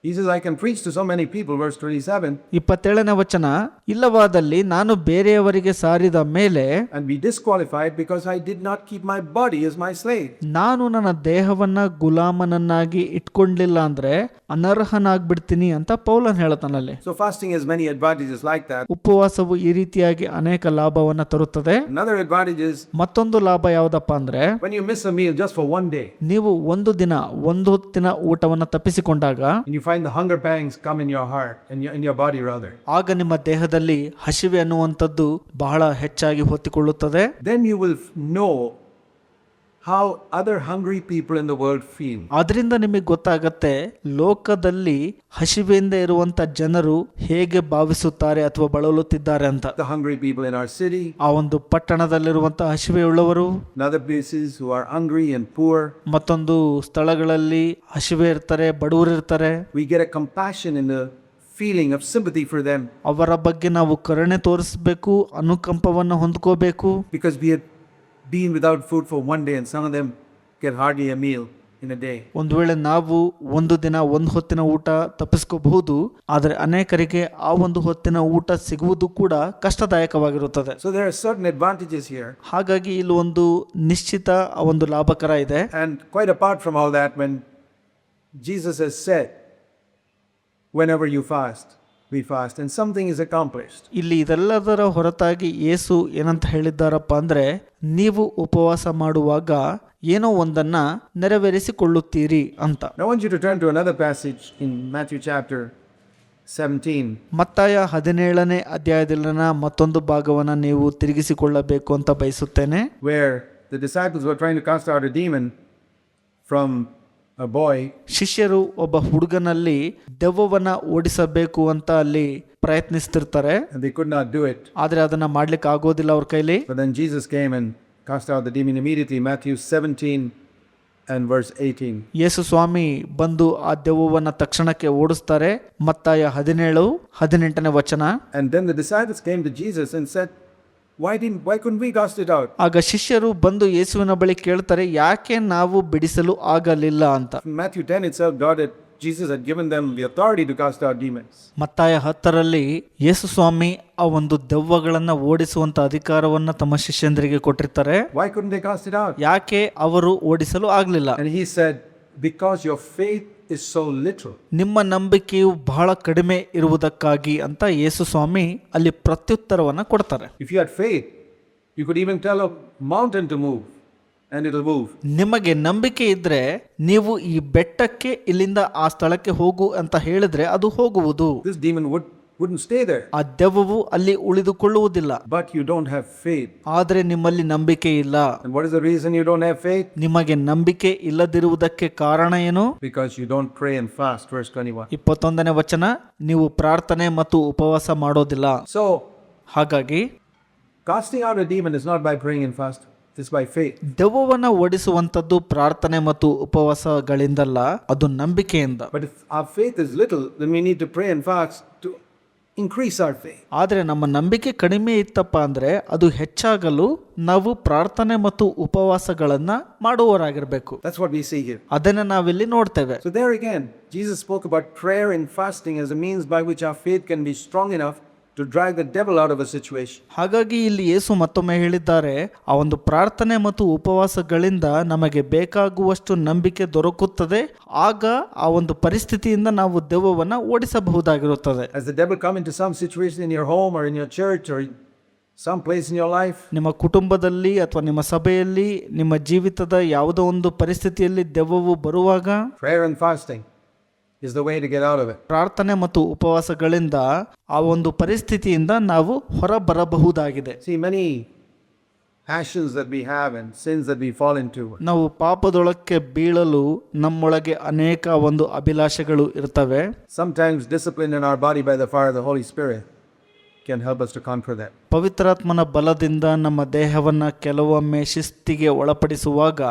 he says, I can preach to so many people, verse 27, 27ನೇ ವಚನ, ಇಲ್ಲವಾದಲ್ಲಿ ನಾನು ಬೇರೆಯವರಿಗೆ ಸಾರಿದ ಮೇಲೆ and be disqualified because I did not keep my body as my slave. ನಾನು ನನ್ನ ದೇಹವನ್ನ ಗುಲಾಮನನ್ನಾಗಿ ಇಟ್ಕೊಂಡ್ಲಿಲ್ಲ ಅಂದ್ರೆ ಅನರ್ಹನಾಗ್ಬಿಡ್ತೀನಿ ಅಂತ ಪೌಲನ್ ಹೇಳ್ತಾನಲ್ಲಿ. So fasting has many advantages like that. ಉಪವಾಸವು ಈ ರೀತಿಯಾಗಿ ಅನೇಕ ಲಾಭವನ್ನ ತರುತ್ತದೆ. Another advantage is ಮತ್ತೊಂದು ಲಾಭ ಯಾವ್ದಪ್ಪ ಅಂದ್ರೆ, when you miss a meal just for one day, ನೀವು ಒಂದು ದಿನ ಒಂದು ಹೊತ್ತಿನ ಊಟವನ್ನ ತಪ್ಪಿಸಿಕೊಂಡಾಗ and you find the hunger pangs come in your heart and in your body rather, ಆಗ ನಿಮ್ಮ ದೇಹದಲ್ಲಿ ಹಸಿವೆ ಅನ್ನುವಂಥದ್ದು ಬಹಳ ಹೆಚ್ಚಾಗಿ ಹೊತ್ತಿಕೊಳ್ಳುತ್ತದೆ. then you will know how other hungry people in the world feel. ಅದರಿಂದ ನಿಮಗೆ ಗೊತ್ತಾಗತ್ತೆ ಲೋಕದಲ್ಲಿ ಹಸಿವೆಯಿಂದ ಇರುವಂತ ಜನರು ಹೇಗೆ ಭಾವಿಸುತ್ತಾರೆ ಅಥವಾ ಬಳಲುತ್ತಿದ್ದಾರೆ ಅಂತ. The hungry people in our city, ಆ ಒಂದು ಪಟ್ಟಣದಲ್ಲಿರುವಂತ ಹಸಿವೆಯುಳ್ಳವರು, in other places who are hungry and poor, ಮತ್ತೊಂದು ಸ್ಥಳಗಳಲ್ಲಿ ಹಸಿವೆ ಇರ್ತಾರೆ, ಬಡವರು ಇರ್ತಾರೆ. we get a compassion and a feeling of sympathy for them ಅವರ ಬಗ್ಗೆ ನಾವು ಕರುಣೆ ತೋರಿಸಬೇಕು, ಅನುಕಂಪವನ್ನು ಹೊಂದ್ಕೋಬೇಕು. because we have been without food for one day and some of them get hardly a meal in a day. ಒಂದು ವೇಳೆ ನಾವು ಒಂದು ದಿನ ಒಂದು ಹೊತ್ತಿನ ಊಟ ತಪ್ಪಿಸ್ಕೋಬಹುದು, ಆದರೆ ಅನೇಕರಿಗೆ ಆ ಒಂದು ಹೊತ್ತಿನ ಊಟ ಸಿಗುವುದು ಕೂಡ ಕಷ್ಟದಾಯಕವಾಗಿರುತ್ತದೆ. So there are certain advantages here, ಹಾಗಾಗಿ ಇಲ್ಲಿ ಒಂದು ನಿಶ್ಚಿತ ಆ ಒಂದು ಲಾಭಕರ ಇದೆ. and quite apart from all that, when Jesus has said, whenever you fast, we fast, and something is accomplished. ಇಲ್ಲಿ ಇದೆಲ್ಲದರ ಹೊರತಾಗಿ ಯೇಸು ಏನಂತ ಹೇಳಿದ್ದಾರಪ್ಪ ಅಂದ್ರೆ, ನೀವು ಉಪವಾಸ ಮಾಡುವಾಗ ಏನೋ ಒಂದನ್ನ ನೆರವೇರಿಸಿಕೊಳ್ಳುತ್ತೀರಿ ಅಂತ. Now I want you to turn to another passage in Matthew chapter 17. ಮತ್ತಾಯ 17ನೇ ಅಧ್ಯಾಯದಲ್ಲಿನ ಮತ್ತೊಂದು ಭಾಗವನ್ನ ನೀವು ತಿರುಗಿಸಿಕೊಳ್ಳಬೇಕು ಅಂತ ಬಯಸುತ್ತೇನೆ. Where the disciples were trying to cast out a demon from a boy. ಶಿಷ್ಯರು ಒಬ್ಬ ಹುಡುಗನಲ್ಲಿ ದೆವ್ವವನ್ನ ಓಡಿಸಬೇಕು ಅಂತ ಅಲ್ಲಿ ಪ್ರಯತ್ನಿಸ್ತಿರ್ತಾರೆ, And they could not do it. ಆದ್ರೆ ಅದನ್ನ ಮಾಡ್ಲಿಕ್ಕೆ ಆಗೋದಿಲ್ಲ ಅವ್ರ ಕೈಲಿ. But then Jesus came and cast out the demon immediately. Matthew 17 and verse 18. ಯೇಸು ಸ್ವಾಮಿ ಬಂದು ಆ ದೆವ್ವವನ್ನ ತಕ್ಷಣಕ್ಕೆ ಓಡಿಸ್ತಾರೆ. ಮತ್ತಾಯ 17:18ನೇ ವಚನ. And then the disciples came to Jesus and said, why couldn't we cast it out? ಆಗ ಶಿಷ್ಯರು ಬಂದು ಯೇಸುವಿನ ಬಳಿ ಕೇಳ್ತಾರೆ, ಯಾಕೆ ನಾವು ಬಿಡಿಸಲು ಆಗಲಿಲ್ಲ ಅಂತ. In Matthew 10 itself, Jesus had given them the authority to cast out demons. ಮತ್ತಾಯ 10ರಲ್ಲಿ ಯೇಸು ಸ್ವಾಮಿ ಆ ಒಂದು ದೆವ್ವಗಳನ್ನ ಓಡಿಸುವಂತ ಅಧಿಕಾರವನ್ನ ತಮ್ಮ ಶಿಷ್ಯಂದ್ರಿಗೆ ಕೊಟ್ಟಿರ್ತಾರೆ. Why couldn't they cast it out? ಯಾಕೆ ಅವರು ಓಡಿಸಲು ಆಗ್ಲಿಲ್ಲ? And he said, because your faith is so little. ನಿಮ್ಮ ನಂಬಿಕೆಯು ಬಹಳ ಕಡಿಮೆ ಇರುವುದಕ್ಕಾಗಿ ಅಂತ ಯೇಸು ಸ್ವಾಮಿ ಅಲ್ಲಿ ಪ್ರತ್ಯುತ್ತರವನ್ನ ಕೊಡ್ತಾರೆ. If you had faith, you could even tell a mountain to move and it'll move. ನಿಮಗೆ ನಂಬಿಕೆ ಇದ್ರೆ ನೀವು ಈ ಬೆಟ್ಟಕ್ಕೆ ಇಲ್ಲಿಂದ ಆ ಸ್ಥಳಕ್ಕೆ ಹೋಗು ಅಂತ ಹೇಳಿದ್ರೆ ಅದು ಹೋಗುವುದು. This demon wouldn't stay there. ಆ ದೆವ್ವವು ಅಲ್ಲಿ ಉಳಿದುಕೊಳ್ಳುವುದಿಲ್ಲ. But you don't have faith. ಆದ್ರೆ ನಿಮ್ಮಲ್ಲಿ ನಂಬಿಕೆ ಇಲ್ಲ. And what is the reason you don't have faith? ನಿಮಗೆ ನಂಬಿಕೆ ಇಲ್ಲದಿರುವುದಕ್ಕೆ ಕಾರಣ ಏನು? Because you don't pray and fast, verse 21. 21ನೇ ವಚನ, ನೀವು ಪ್ರಾರ್ಥನೆ ಮತ್ತು ಉಪವಾಸ ಮಾಡೋದಿಲ್ಲ. So, ಹಾಗಾಗಿ casting out a demon is not by praying and fasting. is by faith. ದೆವ್ವವನ್ನು ಓಡಿಸುವಂಥದ್ದು ಪ್ರಾರ್ಥನೆ ಮತ್ತು ಉಪವಾಸಗಳಿಂದಲ್ಲ, ಅದು ನಂಬಿಕೆಯಿಂದ. But if our faith is little, then we need to pray and fast to increase our faith. ಆದರೆ ನಮ್ಮ ನಂಬಿಕೆ ಕಡಿಮೆ ಇತ್ತಪ್ಪ ಅಂದರೆ ಅದು ಹೆಚ್ಚಾಗಲು ನಾವು ಪ್ರಾರ್ಥನೆ ಮತ್ತು ಉಪವಾಸಗಳನ್ನ ಮಾಡುವವರಾಗಿರ್ಬೇಕು. That's what we see here. ಅದನ್ನ ನಾವಿಲ್ಲಿ ನೋಡ್ತೇವೆ. So there again, Jesus spoke about prayer and fasting as a means by which our faith can be strong enough to drag the devil out of a situation. ಹಾಗಾಗಿ ಇಲ್ಲಿ ಯೇಸು ಮತ್ತೊಮ್ಮೆ ಹೇಳಿದ್ದಾರೆ, ಆ ಒಂದು ಪ್ರಾರ್ಥನೆ ಮತ್ತು ಉಪವಾಸಗಳಿಂದ ನಮಗೆ ಬೇಕಾಗುವಷ್ಟು ನಂಬಿಕೆ ದೊರಕುತ್ತದೆ, ಆಗ ಆ ಒಂದು ಪರಿಸ್ಥಿತಿಯಿಂದ ನಾವು ದೆವ್ವವನ್ನು ಓಡಿಸಬಹುದಾಗಿರುತ್ತದೆ. As the devil come into some situation in your home or in your church or some place in your life, ನಿಮ್ಮ ಕುಟುಂಬದಲ್ಲಿ ಅಥವಾ ನಿಮ್ಮ ಸಭೆಯಲ್ಲಿ ನಿಮ್ಮ ಜೀವಿತದ ಯಾವುದೋ ಒಂದು ಪರಿಸ್ಥಿತಿಯಲ್ಲಿ ದೆವ್ವವು ಬರುವಾಗ prayer and fasting is the way to get out of it. ಪ್ರಾರ್ಥನೆ ಮತ್ತು ಉಪವಾಸಗಳಿಂದ ಆ ಒಂದು ಪರಿಸ್ಥಿತಿಯಿಂದ ನಾವು ಹೊರಬರಬಹುದಾಗಿದೆ. See, many passions that we have and sins that we fall into, ನಾವು ಪಾಪದೊಳಕ್ಕೆ ಬೀಳಲು ನಮ್ಮೊಳಗೆ ಅನೇಕ ಒಂದು ಅಭಿಲಾಷೆಗಳು ಇರ್ತವೆ. sometimes discipline in our body by the fire of the Holy Spirit can help us to conquer that. ಪವಿತ್ರಾತ್ಮನ ಬಲದಿಂದ ನಮ್ಮ ದೇಹವನ್ನು ಕೆಲವೊಮ್ಮೆ ಶಿಸ್ತಿಗೆ ಒಳಪಡಿಸುವಾಗ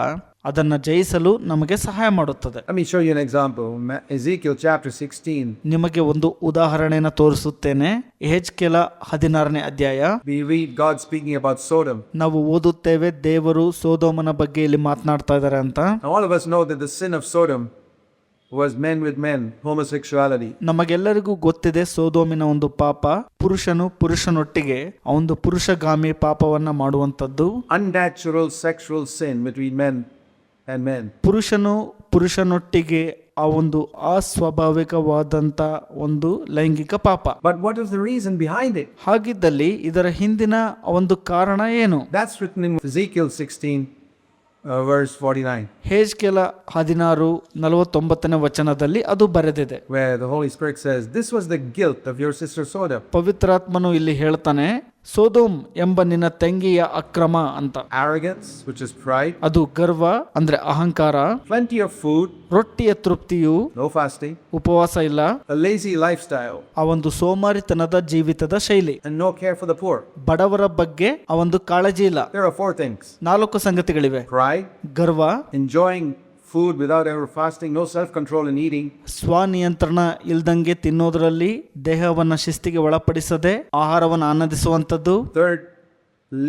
ಅದನ್ನು ಜಯಿಸಲು ನಮಗೆ ಸಹಾಯ ಮಾಡುತ್ತದೆ. Let me show you an example. Ezekiel chapter 16. ನಿಮಗೆ ಒಂದು ಉದಾಹರಣೆಯನ್ನು ತೋರಿಸುತ್ತೇನೆ. ಯೆಹೆಜ್ಕೇಲ 16ನೇ ಅಧ್ಯಾಯ. We read God speaking about Sodom. ನಾವು ಓದುತ್ತೇವೆ ದೇವರು ಸೋದೋಮನ ಬಗ್ಗೆ ಇಲ್ಲಿ ಮಾತನಾಡ್ತಾ ಇದ್ದಾರೆ ಅಂತ. Now all of us know that the sin of Sodom was men with men, homosexuality. ನಮಗೆಲ್ಲರಿಗೂ ಗೊತ್ತಿದೆ ಸೋದೋಮಿನ ಒಂದು ಪಾಪ, ಪುರುಷನು ಪುರುಷನೊಟ್ಟಿಗೆ ಆ ಒಂದು ಪುರುಷಗಾಮಿ ಪಾಪವನ್ನ ಮಾಡುವಂಥದ್ದು. Unnatural sexual sin between men and men. ಪುರುಷನು ಪುರುಷನೊಟ್ಟಿಗೆ ಆ ಒಂದು ಅಸ್ವಾಭಾವಿಕವಾದಂತ ಒಂದು ಲೈಂಗಿಕ ಪಾಪ. But what is the reason behind it? ಹಾಗಿದ್ದಲ್ಲಿ ಇದರ ಹಿಂದಿನ ಒಂದು ಕಾರಣ ಏನು? That's written in Ezekiel 16 verse 49. ಯೆಹೆಜ್ಕೇಲ 16:49 ವಚನದಲ್ಲಿ ಅದು ಬರೆದಿದೆ. Where the Holy Spirit says, this was the guilt of your sister Sodom. ಪವಿತ್ರಾತ್ಮನು ಇಲ್ಲಿ ಹೇಳ್ತಾನೆ, ಸೋದೋಮ್ ಎಂಬ ನಿನ್ನ ತಂಗಿಯ ಅಕ್ರಮ ಅಂತ. Arrogance, which is pride. ಅದು ಗರ್ವ ಅಂದ್ರೆ ಅಹಂಕಾರ. Plenty of food. ರೊಟ್ಟಿಯ ತೃಪ್ತಿಯು. No fasting. ಉಪವಾಸ ಇಲ್ಲ. A lazy lifestyle. ಆ ಒಂದು ಸೋಮಾರಿತನದ ಜೀವಿತದ ಶೈಲಿ. And no care for the poor. ಬಡವರ ಬಗ್ಗೆ ಆ ಒಂದು ಕಾಳಜಿ ಇಲ್ಲ. There are 4 things. 4 ಸಂಗತಿಗಳಿವೆ. Pride. ಗರ್ವ. Enjoying food without ever fasting. No self-control in eating. ಸ್ವನಿಯಂತ್ರಣ ಇಲ್ದಂಗೆ ತಿನ್ನೋದ್ರಲ್ಲಿ, ದೇಹವನ್ನ ಶಿಸ್ತಿಗೆ ಒಳಪಡಿಸದೆ ಆಹಾರವನ್ನು ಆನಂದಿಸುವಂಥದ್ದು. Third,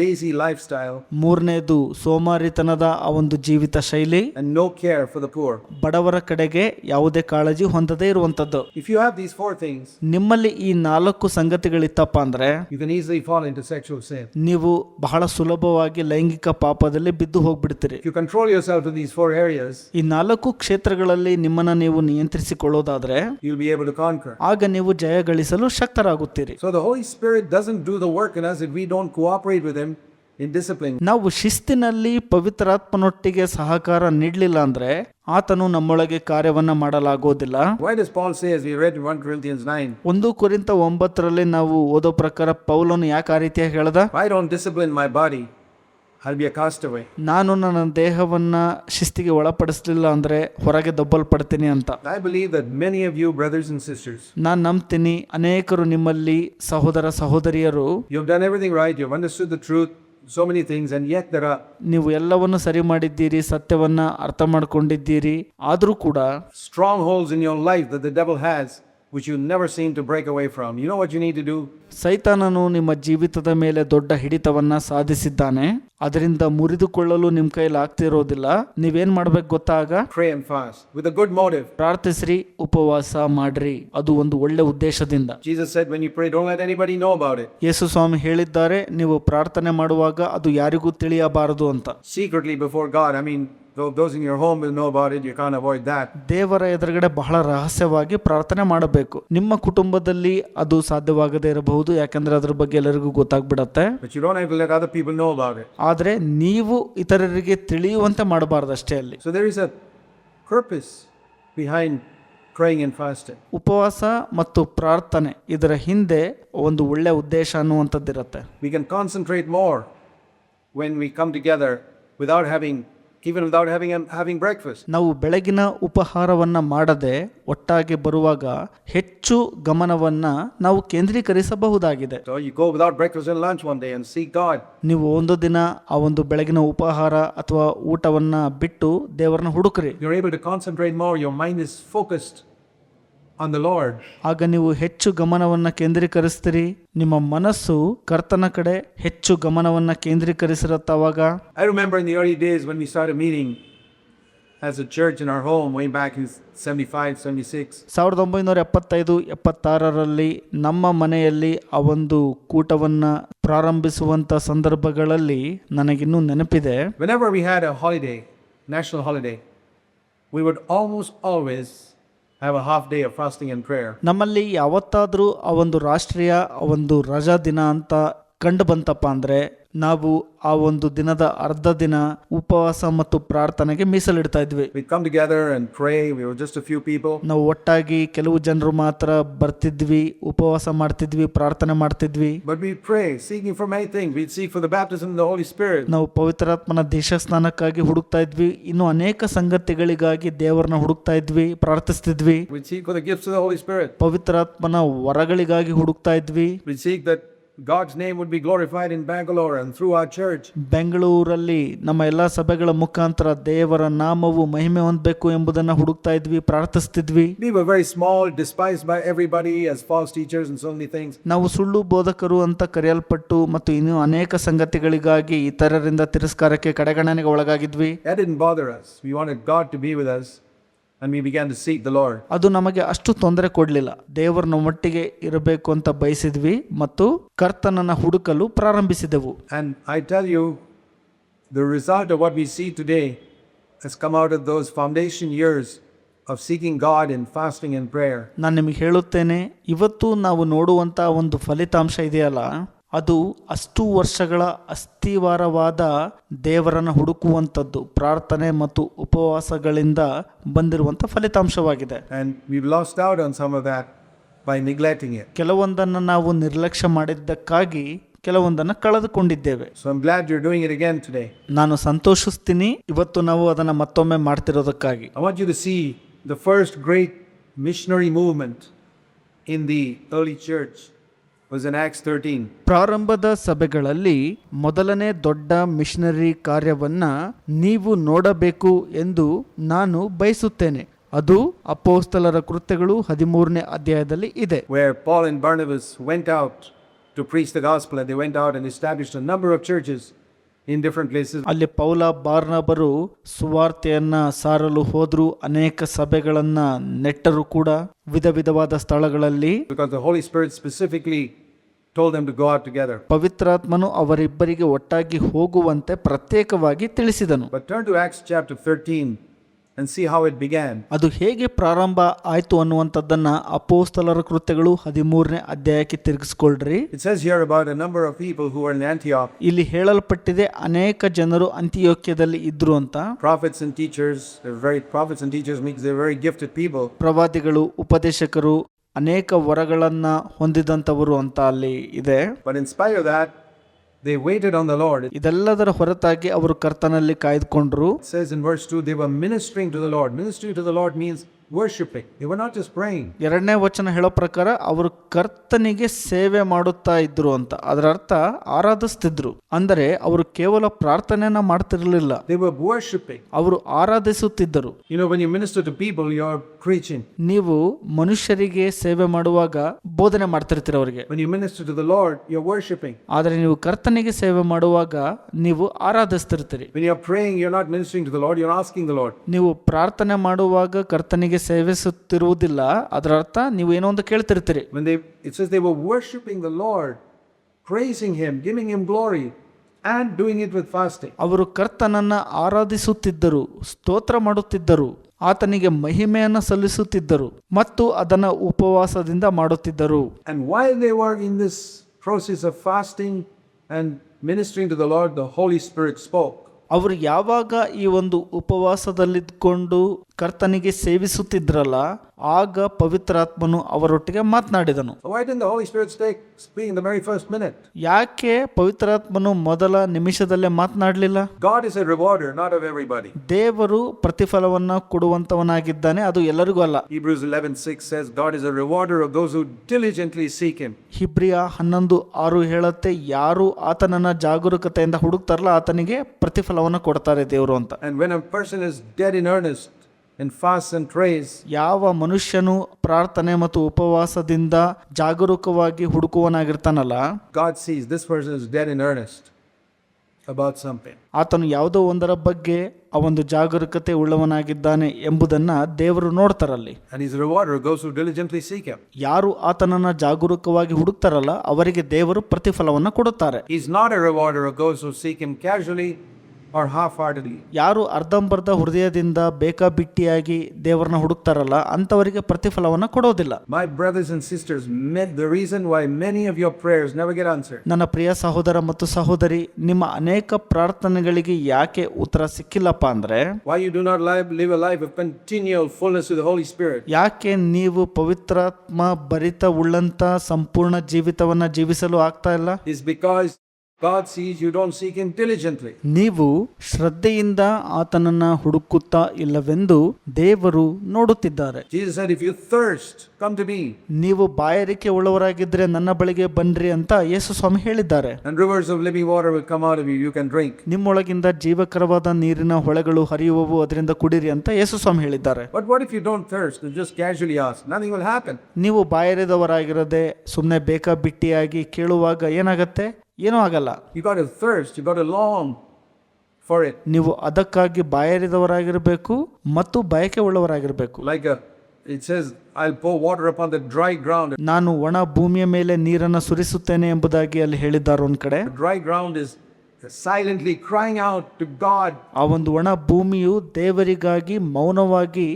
lazy lifestyle. 3ನೇದು ಸೋಮಾರಿತನದ ಆ ಒಂದು ಜೀವಿತ ಶೈಲಿ. And no care for the poor. ಬಡವರ ಕಡೆಗೆ ಯಾವುದೇ ಕಾಳಜಿ ಹೊಂದದೇ ಇರುವಂಥದ್ದು. If you have these 4 things, ನಿಮ್ಮಲ್ಲಿ ಈ 4 ಸಂಗತಿಗಳಿತ್ತಪ್ಪ ಅಂದ್ರೆ you can easily fall into sexual sin. ನೀವು ಬಹಳ ಸುಲಭವಾಗಿ ಲೈಂಗಿಕ ಪಾಪದಲ್ಲಿ ಬಿದ್ದು ಹೋಗ್ಬಿಡ್ತೀರಿ. If you control yourself to these 4 areas, ಈ 4 ಕ್ಷೇತ್ರಗಳಲ್ಲಿ ನಿಮ್ಮನ್ನ ನೀವು ನಿಯಂತ್ರಿಸಿಕೊಳ್ಳೋದಾದ್ರೆ you'll be able to conquer. ಆಗ ನೀವು ಜಯ ಗಳಿಸಲು ಶಕ್ತರಾಗುತ್ತೀರಿ. So the Holy Spirit doesn't do the work in us if we don't cooperate with Him in discipline. ನಾವು ಶಿಸ್ತಿನಲ್ಲಿ ಪವಿತ್ರಾತ್ಮನೊಟ್ಟಿಗೆ ಸಹಕಾರ ನೀಡಲಿಲ್ಲ ಅಂದ್ರೆ ಆತನು ನಮ್ಮೊಳಗೆ ಕಾರ್ಯವನ್ನ ಮಾಡಲಾಗೋದಿಲ್ಲ. Why does Paul say, as we read in 1 Corinthians 9, 1 ಕೊರಿಂಥ 9ರಲ್ಲಿ ನಾವು ಓದೋ ಪ್ರಕಾರ ಪೌಲನು ಯಾಕೆ ಆ ರೀತಿಯಾಗಿ ಹೇಳ್ದ? if I don't discipline my body, I'll be a castaway. ನಾನು ನನ್ನ ದೇಹವನ್ನ ಶಿಸ್ತಿಗೆ ಒಳಪಡಿಸಲಿಲ್ಲ ಅಂದ್ರೆ ಹೊರಗೆ ದಬ್ಬಲ್ಪಡ್ತೀನಿ ಅಂತ. I believe that many of you brothers and sisters, ನಾನು ನಂಬ್ತೀನಿ ಅನೇಕರು ನಿಮ್ಮಲ್ಲಿ ಸಹೋದರ ಸಹೋದರಿಯರು, you've done everything right, you've understood the truth, so many things, and yet there are ನೀವು ಎಲ್ಲವನ್ನು ಸರಿ ಮಾಡಿದ್ದೀರಿ, ಸತ್ಯವನ್ನ ಅರ್ಥ ಮಾಡ್ಕೊಂಡಿದ್ದೀರಿ, ಆದ್ರೂ ಕೂಡ strongholds in your life that the devil has which you never seem to break away from. You know what you need to do? ಸೈತಾನನು ನಿಮ್ಮ ಜೀವಿತದ ಮೇಲೆ ದೊಡ್ಡ ಹಿಡಿತವನ್ನ ಸಾಧಿಸಿದ್ದಾನೆ. ಅದರಿಂದ ಮುರಿದುಕೊಳ್ಳಲು ನಿಮ್ಮ ಕೈಲಿ ಆಗ್ತಿರೋದಿಲ್ಲ. ನೀವೇನ್ ಮಾಡ್ಬೇಕು ಗೊತ್ತಾಗ? Pray and fast with a good motive. ಪ್ರಾರ್ಥಿಸ್ರಿ, ಉಪವಾಸ ಮಾಡ್ರಿ, ಅದು ಒಂದು ಒಳ್ಳೆ ಉದ್ದೇಶದಿಂದ. Jesus said, when you pray, don't let anybody know about it. ಯೇಸು ಸ್ವಾಮಿ ಹೇಳಿದ್ದಾರೆ, ನೀವು ಪ್ರಾರ್ಥನೆ ಮಾಡುವಾಗ ಅದು ಯಾರಿಗೂ ತಿಳಿಯಬಾರದು ಅಂತ. Secretly before God. I mean, though those in your home will know about it, you can't avoid that. ದೇವರ ಎದುರುಗಡೆ ಬಹಳ ರಹಸ್ಯವಾಗಿ ಪ್ರಾರ್ಥನೆ ಮಾಡಬೇಕು. ನಿಮ್ಮ ಕುಟುಂಬದಲ್ಲಿ ಅದು ಸಾಧ್ಯವಾಗದೇ ಇರಬಹುದು, ಯಾಕಂದ್ರೆ ಅದ್ರ ಬಗ್ಗೆ ಎಲ್ಲರಿಗೂ ಗೊತ್ತಾಗ್ಬಿಡತ್ತೆ. But you don't have to let other people know about it. ಆದ್ರೆ ನೀವು ಇತರರಿಗೆ ತಿಳಿಯುವಂತೆ ಮಾಡಬಾರದು ಅಷ್ಟೇ ಅಲ್ಲಿ. So there is a purpose behind praying and fasting. ಉಪವಾಸ ಮತ್ತು ಪ್ರಾರ್ಥನೆ ಇದರ ಹಿಂದೆ ಒಂದು ಒಳ್ಳೆ ಉದ್ದೇಶ ಅನ್ನುವಂಥದ್ದಿರುತ್ತೆ. We can concentrate more when we come together without having even without having breakfast. ನಾವು ಬೆಳಗಿನ ಉಪಹಾರವನ್ನ ಮಾಡದೆ ಒಟ್ಟಾಗಿ ಬರುವಾಗ ಹೆಚ್ಚು ಗಮನವನ್ನ ನಾವು ಕೇಂದ್ರೀಕರಿಸಬಹುದಾಗಿದೆ. So you go without breakfast and lunch one day and seek God. ನೀವು ಒಂದು ದಿನ ಆ ಒಂದು ಬೆಳಗಿನ ಉಪಹಾರ ಅಥವಾ ಊಟವನ್ನ ಬಿಟ್ಟು ದೇವರನ್ನ ಹುಡುಕ್ರಿ. You're able to concentrate more. Your mind is focused on the Lord. ಆಗ ನೀವು ಹೆಚ್ಚು ಗಮನವನ್ನ ಕೇಂದ್ರೀಕರಿಸ್ತೀರಿ. ನಿಮ್ಮ ಮನಸ್ಸು ಕರ್ತನ ಕಡೆ ಹೆಚ್ಚು ಗಮನವನ್ನ ಕೇಂದ್ರೀಕರಿಸಿರುತ್ತವಾಗ. I remember in the early days when we started meeting as a church in our home way back in 75, 76. 1975-76ರಲ್ಲಿ ನಮ್ಮ ಮನೆಯಲ್ಲಿ ಆ ಒಂದು ಕೂಟವನ್ನ ಪ್ರಾರಂಭಿಸುವಂತ ಸಂದರ್ಭಗಳಲ್ಲಿ ನನಗಿನ್ನೂ ನೆನಪಿದೆ. Whenever we had a holiday, national holiday, we would almost always have a half day of fasting and prayer. ನಮ್ಮಲ್ಲಿ ಯಾವತ್ತಾದ್ರೂ ಆ ಒಂದು ರಾಷ್ಟ್ರೀಯ ಆ ಒಂದು ರಜಾ ದಿನ ಅಂತ ಕಂಡು ಬಂತಪ್ಪ ಅಂದ್ರೆ ನಾವು ಆ ಒಂದು ದಿನದ ಅರ್ಧ ದಿನ ಉಪವಾಸ ಮತ್ತು ಪ್ರಾರ್ಥನೆಗೆ ಮೀಸಲಿಡ್ತಾ ಇದ್ವಿ. We'd come together and pray. We were just a few people. ನಾವು ಒಟ್ಟಾಗಿ ಕೆಲವು ಜನರು ಮಾತ್ರ ಬರ್ತಿದ್ವಿ, ಉಪವಾಸ ಮಾಡ್ತಿದ್ವಿ, ಪ್ರಾರ್ಥನೆ ಮಾಡ್ತಿದ್ವಿ. But we'd pray, seeking for many things. We'd seek for the baptism of the Holy Spirit. ನಾವು ಪವಿತ್ರಾತ್ಮನ ದೇಶ ಸ್ನಾನಕ್ಕಾಗಿ ಹುಡುಕ್ತಾ ಇದ್ವಿ. ಇನ್ನು ಅನೇಕ ಸಂಗತಿಗಳಿಗಾಗಿ ದೇವರನ್ನ ಹುಡುಕ್ತಾ ಇದ್ವಿ, ಪ್ರಾರ್ಥಿಸ್ತಿದ್ವಿ. We'd seek for the gifts of the Holy Spirit. ಪವಿತ್ರಾತ್ಮನ ವರಗಳಿಗಾಗಿ ಹುಡುಕ್ತಾ ಇದ್ವಿ. We'd seek that God's name would be glorified in Bangalore and through our church. ಬೆಂಗಳೂರಲ್ಲಿ ನಮ್ಮ ಎಲ್ಲಾ ಸಭೆಗಳ ಮುಖಾಂತರ ದೇವರ ನಾಮವು ಮಹಿಮೆ ಹೊಂದಬೇಕು ಎಂಬುದನ್ನ ಹುಡುಕ್ತಾ ಇದ್ವಿ, ಪ್ರಾರ್ಥಿಸ್ತಿದ್ವಿ. We were very small, despised by everybody as false teachers and so many things. ನಾವು ಸುಳ್ಳು ಬೋಧಕರು ಅಂತ ಕರೆಯಲ್ಪಟ್ಟು ಮತ್ತು ಇನ್ನೂ ಅನೇಕ ಸಂಗತಿಗಳಿಗಾಗಿ ಇತರರಿಂದ ತಿರಸ್ಕಾರಕ್ಕೆ ಕಡೆಗಣನೆಗೆ ಒಳಗಾಗಿದ್ವಿ. That didn't bother us. We wanted God to be with us. And we began to seek the Lord. ಅದು ನಮಗೆ ಅಷ್ಟು ತೊಂದರೆ ಕೊಡಲಿಲ್ಲ. ದೇವರು ನಮ್ಮೊಟ್ಟಿಗೆ ಇರಬೇಕು ಅಂತ ಬಯಸಿದ್ವಿ ಮತ್ತು ಕರ್ತನನ್ನ ಹುಡುಕಲು ಪ್ರಾರಂಭಿಸಿದೆವು. And I tell you, the result of what we see today has come out of those foundation years of seeking God in fasting and prayer. ನಾನು ನಿಮಗೆ ಹೇಳುತ್ತೇನೆ, ಇವತ್ತು ನಾವು ನೋಡುವಂತ ಒಂದು ಫಲಿತಾಂಶ ಇದೆಯಲ್ಲ, ಅದು ಅಷ್ಟು ವರ್ಷಗಳ ಅಸ್ಥಿವಾರವಾದ ದೇವರನ್ನು ಹುಡುಕುವಂಥದ್ದು ಪ್ರಾರ್ಥನೆ ಮತ್ತು ಉಪವಾಸಗಳಿಂದ ಬಂದಿರುವಂಥ ಫಲಿತಾಂಶವಾಗಿದೆ. And we've lost out on some of that by neglecting it. ಕೆಲವೊಂದನ್ನು ನಾವು ನಿರ್ಲಕ್ಷ್ಯ ಮಾಡಿದ್ದಕ್ಕಾಗಿ ಕೆಲವೊಂದನ್ನು ಕಳೆದುಕೊಂಡಿದ್ದೇವೆ. So I'm glad you're doing it again today. ನಾನು ಸಂತೋಷಿಸ್ತೀನಿ ಇವತ್ತು ನಾವು ಅದನ್ನು ಮತ್ತೊಮ್ಮೆ ಮಾಡ್ತಿರೋದಕ್ಕಾಗಿ. I want you to see the first great missionary movement in the early church was in Acts 13. ಪ್ರಾರಂಭದ ಸಭೆಗಳಲ್ಲಿ ಮೊದಲನೇ ದೊಡ್ಡ ಮಿಷನರಿ ಕಾರ್ಯವನ್ನ ನೀವು ನೋಡಬೇಕು ಎಂದು ನಾನು ಬಯಸುತ್ತೇನೆ. ಅದು ಅಪೊಸ್ತಲರ ಕೃತ್ಯಗಳು 13ನೇ ಅಧ್ಯಾಯದಲ್ಲಿ ಇದೆ. Where Paul and Barnabas went out to preach the gospel, and they went out and established a number of churches in different places. ಅಲ್ಲಿ ಪೌಲ ಬಾರ್ನಬರು ಸುವಾರ್ತೆಯನ್ನ ಸಾರಲು ಹೋದ್ರು, ಅನೇಕ ಸಭೆಗಳನ್ನ ನೆಟ್ಟರು ಕೂಡ ವಿಧ ವಿಧವಾದ ಸ್ಥಳಗಳಲ್ಲಿ. Because the Holy Spirit specifically told them to go out together. ಪವಿತ್ರಾತ್ಮನು ಅವರಿಬ್ಬರಿಗೆ ಒಟ್ಟಾಗಿ ಹೋಗುವಂತೆ ಪ್ರತ್ಯೇಕವಾಗಿ ತಿಳಿಸಿದನು. But turn to Acts chapter 13 and see how it began. ಅದು ಹೇಗೆ ಪ್ರಾರಂಭ ಆಯ್ತು ಅನ್ನುವಂಥದ್ದನ್ನ ಅಪೊಸ್ತಲರ ಕೃತ್ಯಗಳು 13ನೇ ಅಧ್ಯಾಯಕ್ಕೆ ತಿರುಗಿಸ್ಕೊಳ್ರಿ. It says here about a number of people who were in Antioch. ಇಲ್ಲಿ ಹೇಳಲ್ಪಟ್ಟಿದೆ ಅನೇಕ ಜನರು ಅಂತಿಯೋಕ್ಯದಲ್ಲಿ ಇದ್ರು ಅಂತ. Prophets and teachers, prophets and teachers means they're very gifted people. ಪ್ರವಾದಿಗಳು, ಉಪದೇಶಕರು, ಅನೇಕ ವರಗಳನ್ನ ಹೊಂದಿದಂತವರು ಅಂತ ಅಲ್ಲಿ ಇದೆ. But in spite of that, they waited on the Lord. ಇದೆಲ್ಲದರ ಹೊರತಾಗಿ ಅವರು ಕರ್ತನಲ್ಲಿ ಕಾಯ್ದುಕೊಂಡ್ರು. It says in verse 2, they were ministering to the Lord. Ministering to the Lord means worshiping. They were not just praying. ಎರಡನೇ ವಚನ ಹೇಳೋ ಪ್ರಕಾರ ಅವರು ಕರ್ತನಿಗೆ ಸೇವೆ ಮಾಡುತ್ತಾ ಇದ್ರು ಅಂತ. ಅದರ ಅರ್ಥ ಆರಾಧಿಸ್ತಿದ್ರು. ಅಂದರೆ ಅವರು ಕೇವಲ ಪ್ರಾರ್ಥನೆಯನ್ನ ಮಾಡ್ತಿರ್ಲಿಲ್ಲ, They were worshiping. ಅವರು ಆರಾಧಿಸುತ್ತಿದ್ದರು. You know, when you minister to people, you're preaching. ನೀವು ಮನುಷ್ಯರಿಗೆ ಸೇವೆ ಮಾಡುವಾಗ ಬೋಧನೆ ಮಾಡ್ತಿರ್ತೀರ ಅವರಿಗೆ. When you minister to the Lord, you're worshiping. ಆದರೆ ನೀವು ಕರ್ತನಿಗೆ ಸೇವೆ ಮಾಡುವಾಗ ನೀವು ಆರಾಧಿಸ್ತಿರ್ತೀರಿ. When you're praying, you're not ministering to the Lord, you're asking the Lord. ನೀವು ಪ್ರಾರ್ಥನೆ ಮಾಡುವಾಗ ಕರ್ತನಿಗೆ ಸೇವಿಸುತ್ತಿರುವುದಿಲ್ಲ, ಅದರ ಅರ್ಥ ನೀವು ಏನೋ ಒಂದು ಕೇಳ್ತಿರ್ತೀರಿ. It says they were worshiping the Lord, praising Him, giving Him glory, and doing it with fasting. ಅವರು ಕರ್ತನನ್ನ ಆರಾಧಿಸುತ್ತಿದ್ದರು, ಸ್ತೋತ್ರ ಮಾಡುತ್ತಿದ್ದರು, ಆತನಿಗೆ ಮಹಿಮೆಯನ್ನು ಸಲ್ಲಿಸುತ್ತಿದ್ದರು ಮತ್ತು ಅದನ್ನ ಉಪವಾಸದಿಂದ ಮಾಡುತ್ತಿದ್ದರು. And while they were in this process of fasting and ministering to the Lord, the Holy Spirit spoke. ಅವರು ಯಾವಾಗ ಈ ಒಂದು ಉಪವಾಸದಲ್ಲಿದ್ಕೊಂಡು ಕರ್ತನಿಗೆ ಸೇವಿಸುತ್ತಿದ್ರಲ್ಲ, ಆಗ ಪವಿತ್ರಾತ್ಮನು ಅವರೊಟ್ಟಿಗೆ ಮಾತನಾಡಿದನು. Why didn't the Holy Spirit speak in the very first minute? ಯಾಕೆ ಪವಿತ್ರಾತ್ಮನು ಮೊದಲ ನಿಮಿಷದಲ್ಲೇ ಮಾತನಾಡಲಿಲ್ಲ? God is a rewarder, not of everybody. ದೇವರು ಪ್ರತಿಫಲವನ್ನ ಕೊಡುವಂತವನಾಗಿದ್ದಾನೆ, ಅದು ಎಲ್ಲರಿಗೂ ಅಲ್ಲ. Hebrews 11:6 says God is a rewarder of those who diligently seek him. ಹಿಬ್ರಿಯ 11:6 ಹೇಳುತ್ತೆ, ಯಾರು ಆತನನ್ನ ಜಾಗರೂಕತೆಯಿಂದ ಹುಡುಕ್ತಾರಲ್ಲ ಆತನಿಗೆ ಪ್ರತಿಫಲವನ್ನ ಕೊಡ್ತಾರೆ ದೇವರು ಅಂತ. And when a person is dead in earnest and fasts and prays, ಯಾವ ಮನುಷ್ಯನು ಪ್ರಾರ್ಥನೆ ಮತ್ತು ಉಪವಾಸದಿಂದ ಜಾಗರೂಕವಾಗಿ ಹುಡುಕುವನಾಗಿರ್ತಾನಲ್ಲ, God sees this person is dead in earnest about something. ಆತನು ಯಾವುದೋ ಒಂದರ ಬಗ್ಗೆ ಆ ಒಂದು ಜಾಗರೂಕತೆ ಉಳ್ಳವನಾಗಿದ್ದಾನೆ ಎಂಬುದನ್ನ ದೇವರು ನೋಡ್ತಾರಲ್ಲಿ. And he's a rewarder of those who diligently seek him. ಯಾರು ಆತನನ್ನ ಜಾಗರೂಕವಾಗಿ ಹುಡುಕ್ತಾರಲ್ಲ ಅವರಿಗೆ ದೇವರು ಪ್ರತಿಫಲವನ್ನ ಕೊಡುತ್ತಾರೆ. He's not a rewarder of those who seek him casually or half-heartedly. ಯಾರು ಅರ್ಧಂಬರ್ಧ ಹೃದಯದಿಂದ ಬೇಕಾಬಿಟ್ಟಿಯಾಗಿ ದೇವರನ್ನ ಹುಡುಕ್ತಾರಲ್ಲ ಅಂತವರಿಗೆ ಪ್ರತಿಫಲವನ್ನ ಕೊಡೋದಿಲ್ಲ. My brothers and sisters, the reason why many of your prayers never get answered, ನನ್ನ ಪ್ರಿಯ ಸಹೋದರ ಮತ್ತು ಸಹೋದರಿ, ನಿಮ್ಮ ಅನೇಕ ಪ್ರಾರ್ಥನೆಗಳಿಗೆ ಯಾಕೆ ಉತ್ತರ ಸಿಕ್ಕಿಲ್ಲಪ್ಪ ಅಂದ್ರೆ, why you do not live a life of continual fullness of the Holy Spirit, ಯಾಕೆ ನೀವು ಪವಿತ್ರಾತ್ಮ ಭರಿತ ಉಳ್ಳಂತ ಸಂಪೂರ್ಣ ಜೀವಿತವನ್ನ ಜೀವಿಸಲು ಆಗ್ತಾ ಇಲ್ಲ, is because God sees you don't seek him diligently. ನೀವು ಶ್ರದ್ಧೆಯಿಂದ ಆತನನ್ನ ಹುಡುಕುತ್ತಾ ಇಲ್ಲವೆಂದು ದೇವರು ನೋಡುತ್ತಿದ್ದಾರೆ. Jesus said, if you thirst, come to me. ನೀವು ಬಾಯಾರಿಕೆ ಉಳ್ಳವರಾಗಿದ್ರೆ ನನ್ನ ಬಳಿಗೆ ಬನ್ರಿ ಅಂತ ಯೇಸು ಸ್ವಾಮಿ ಹೇಳಿದ್ದಾರೆ. And rivers of living water will come out of you. You can drink. ನಿಮ್ಮೊಳಗಿಂದ ಜೀವಕರವಾದ ನೀರಿನ ಹೊಳೆಗಳು ಹರಿಯುವವು, ಅದರಿಂದ ಕುಡಿರಿ ಅಂತ ಯೇಸು ಸ್ವಾಮಿ ಹೇಳಿದ್ದಾರೆ. But what if you don't thirst and just casually ask? Nothing will happen. ನೀವು ಬಾಯಾರಿದವರಾಗಿರದೆ ಸುಮ್ಮನೆ ಬೇಕಾಬಿಟ್ಟಿಯಾಗಿ ಕೇಳುವಾಗ ಏನಾಗತ್ತೆ? ಏನೂ ಆಗಲ್ಲ. You got to thirst. You got to long for it. ನೀವು ಅದಕ್ಕಾಗಿ ಬಾಯಾರಿದವರಾಗಿರಬೇಕು ಮತ್ತು ಬಯಕೆ ಉಳ್ಳವರಾಗಿರಬೇಕು. It says, I'll pour water upon the dry ground. ನಾನು ಒಣ ಭೂಮಿಯ ಮೇಲೆ ನೀರನ್ನು ಸುರಿಸುತ್ತೇನೆ ಎಂಬುದಾಗಿ ಅಲ್ಲಿ ಹೇಳಿದ್ದಾರೆ ಒಂದ್ ಕಡೆ. The dry ground is silently crying out to God. ಆ ಒಂದು ಒಣ ಭೂಮಿಯು ದೇವರಿಗಾಗಿ ಮೌನವಾಗಿ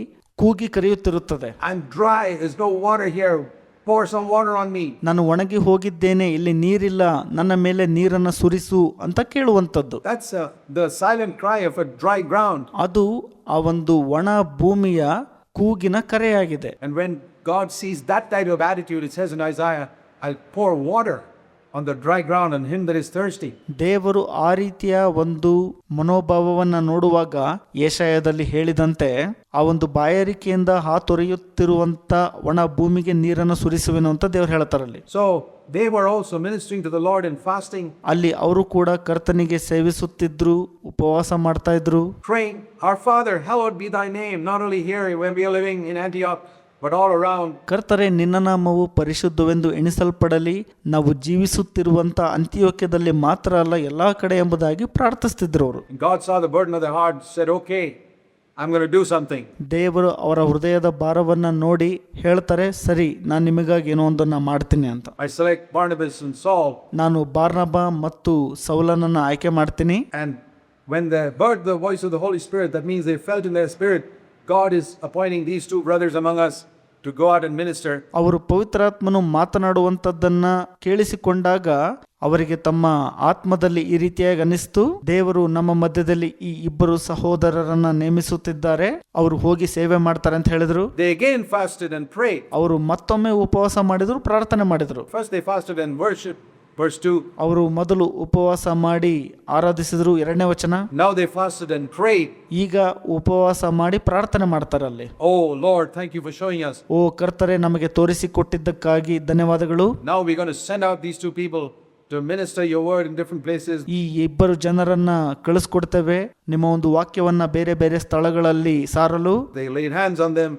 ಕೂಗಿ ಕರೆಯುತ್ತಿರುತ್ತದೆ. I'm dry. There's no water here. Pour some water on me. ನಾನು ಒಣಗಿ ಹೋಗಿದ್ದೇನೆ, ಇಲ್ಲಿ ನೀರಿಲ್ಲ, ನನ್ನ ಮೇಲೆ ನೀರನ್ನು ಸುರಿಸು ಅಂತ ಕೇಳುವಂಥದ್ದು. That's the silent cry of a dry ground. ಅದು ಆ ಒಂದು ಒಣ ಭೂಮಿಯ ಕೂಗಿನ ಕರೆಯಾಗಿದೆ. And when God sees that type of attitude, it says in Isaiah, I'll pour water on the dry ground and him that is thirsty. ದೇವರು ಆ ರೀತಿಯ ಒಂದು ಮನೋಭಾವವನ್ನ ನೋಡುವಾಗ ಯೆಶಾಯದಲ್ಲಿ ಹೇಳಿದಂತೆ ಆ ಒಂದು ಬಾಯಾರಿಕೆಯಿಂದ ಹಾತೊರೆಯುತ್ತಿರುವಂತ ಒಣ ಭೂಮಿಗೆ ನೀರನ್ನು ಸುರಿಸುವೆನು ಅಂತ ದೇವರು ಹೇಳ್ತಾರಲ್ಲಿ. So they were also ministering to the Lord in fasting. ಅಲ್ಲಿ ಅವರು ಕೂಡ ಕರ್ತನಿಗೆ ಸೇವಿಸುತ್ತಿದ್ರು, ಉಪವಾಸ ಮಾಡ್ತಾ ಇದ್ರು, praying, Our Father, hallowed be thy name, not only here when we are living in Antioch, but all around. ಕರ್ತರೇ, ನಿನ್ನ ನಾಮವು ಪರಿಶುದ್ಧವೆಂದು ಎಣಿಸಲ್ಪಡಲಿ, ನಾವು ಜೀವಿಸುತ್ತಿರುವಂತ ಅಂತಿಯೋಕ್ಯದಲ್ಲಿ ಮಾತ್ರ ಅಲ್ಲ ಎಲ್ಲಾ ಕಡೆ ಎಂಬುದಾಗಿ ಪ್ರಾರ್ಥಿಸುತ್ತಿದ್ರು ಅವರು. God saw the burden of their heart, said, okay, I'm going to do something. ದೇವರು ಅವರ ಹೃದಯದ ಭಾರವನ್ನ ನೋಡಿ ಹೇಳ್ತಾರೆ, ಸರಿ, ನಾನು ನಿಮಗಾಗಿ ಏನೋ ಒಂದನ್ನ ಮಾಡ್ತೀನಿ ಅಂತ. I select Barnabas and Saul. ನಾನು ಬಾರ್ನಬ ಮತ್ತು ಸೌಲನನ್ನ ಆಯ್ಕೆ ಮಾಡ್ತೀನಿ. And when they heard the voice of the Holy Spirit, that means they felt in their spirit, God is appointing these two brothers among us to go out and minister. ಅವರು ಪವಿತ್ರಾತ್ಮನು ಮಾತನಾಡುವಂಥದ್ದನ್ನ ಕೇಳಿಸಿಕೊಂಡಾಗ ಅವರಿಗೆ ತಮ್ಮ ಆತ್ಮದಲ್ಲಿ ಈ ರೀತಿಯಾಗಿ ಅನಿಸ್ತು, ದೇವರು ನಮ್ಮ ಮಧ್ಯದಲ್ಲಿ ಈ ಇಬ್ಬರು ಸಹೋದರರನ್ನ ನೇಮಿಸುತ್ತಿದ್ದಾರೆ, ಅವರು ಹೋಗಿ ಸೇವೆ ಮಾಡ್ತಾರೆ ಅಂತ ಹೇಳಿದ್ರು. They again fasted and prayed. ಅವರು ಮತ್ತೊಮ್ಮೆ ಉಪವಾಸ ಮಾಡಿದ್ರು, ಪ್ರಾರ್ಥನೆ ಮಾಡಿದ್ರು. First they fasted and worshiped. Verse 2. ಅವರು ಮೊದಲು ಉಪವಾಸ ಮಾಡಿ ಆರಾಧಿಸಿದ್ರು, 2ನೇ ವಚನ. Now they fasted and prayed. ಈಗ ಉಪವಾಸ ಮಾಡಿ ಪ್ರಾರ್ಥನೆ ಮಾಡ್ತಾರೆ ಅಲ್ಲಿ. Oh Lord, thank you for showing us. ಓ ಕರ್ತರೆ, ನಮಗೆ ತೋರಿಸಿಕೊಟ್ಟಿದ್ದಕ್ಕಾಗಿ ಧನ್ಯವಾದಗಳು. Now we're going to send out these two people to minister your word in different places. ಈ ಇಬ್ಬರು ಜನರನ್ನ ಕಳಿಸ್ಕೊಡ್ತೇವೆ ನಿಮ್ಮ ಒಂದು ವಾಕ್ಯವನ್ನ ಬೇರೆ ಬೇರೆ ಸ್ಥಳಗಳಲ್ಲಿ ಸಾರಲು. They laid hands on them,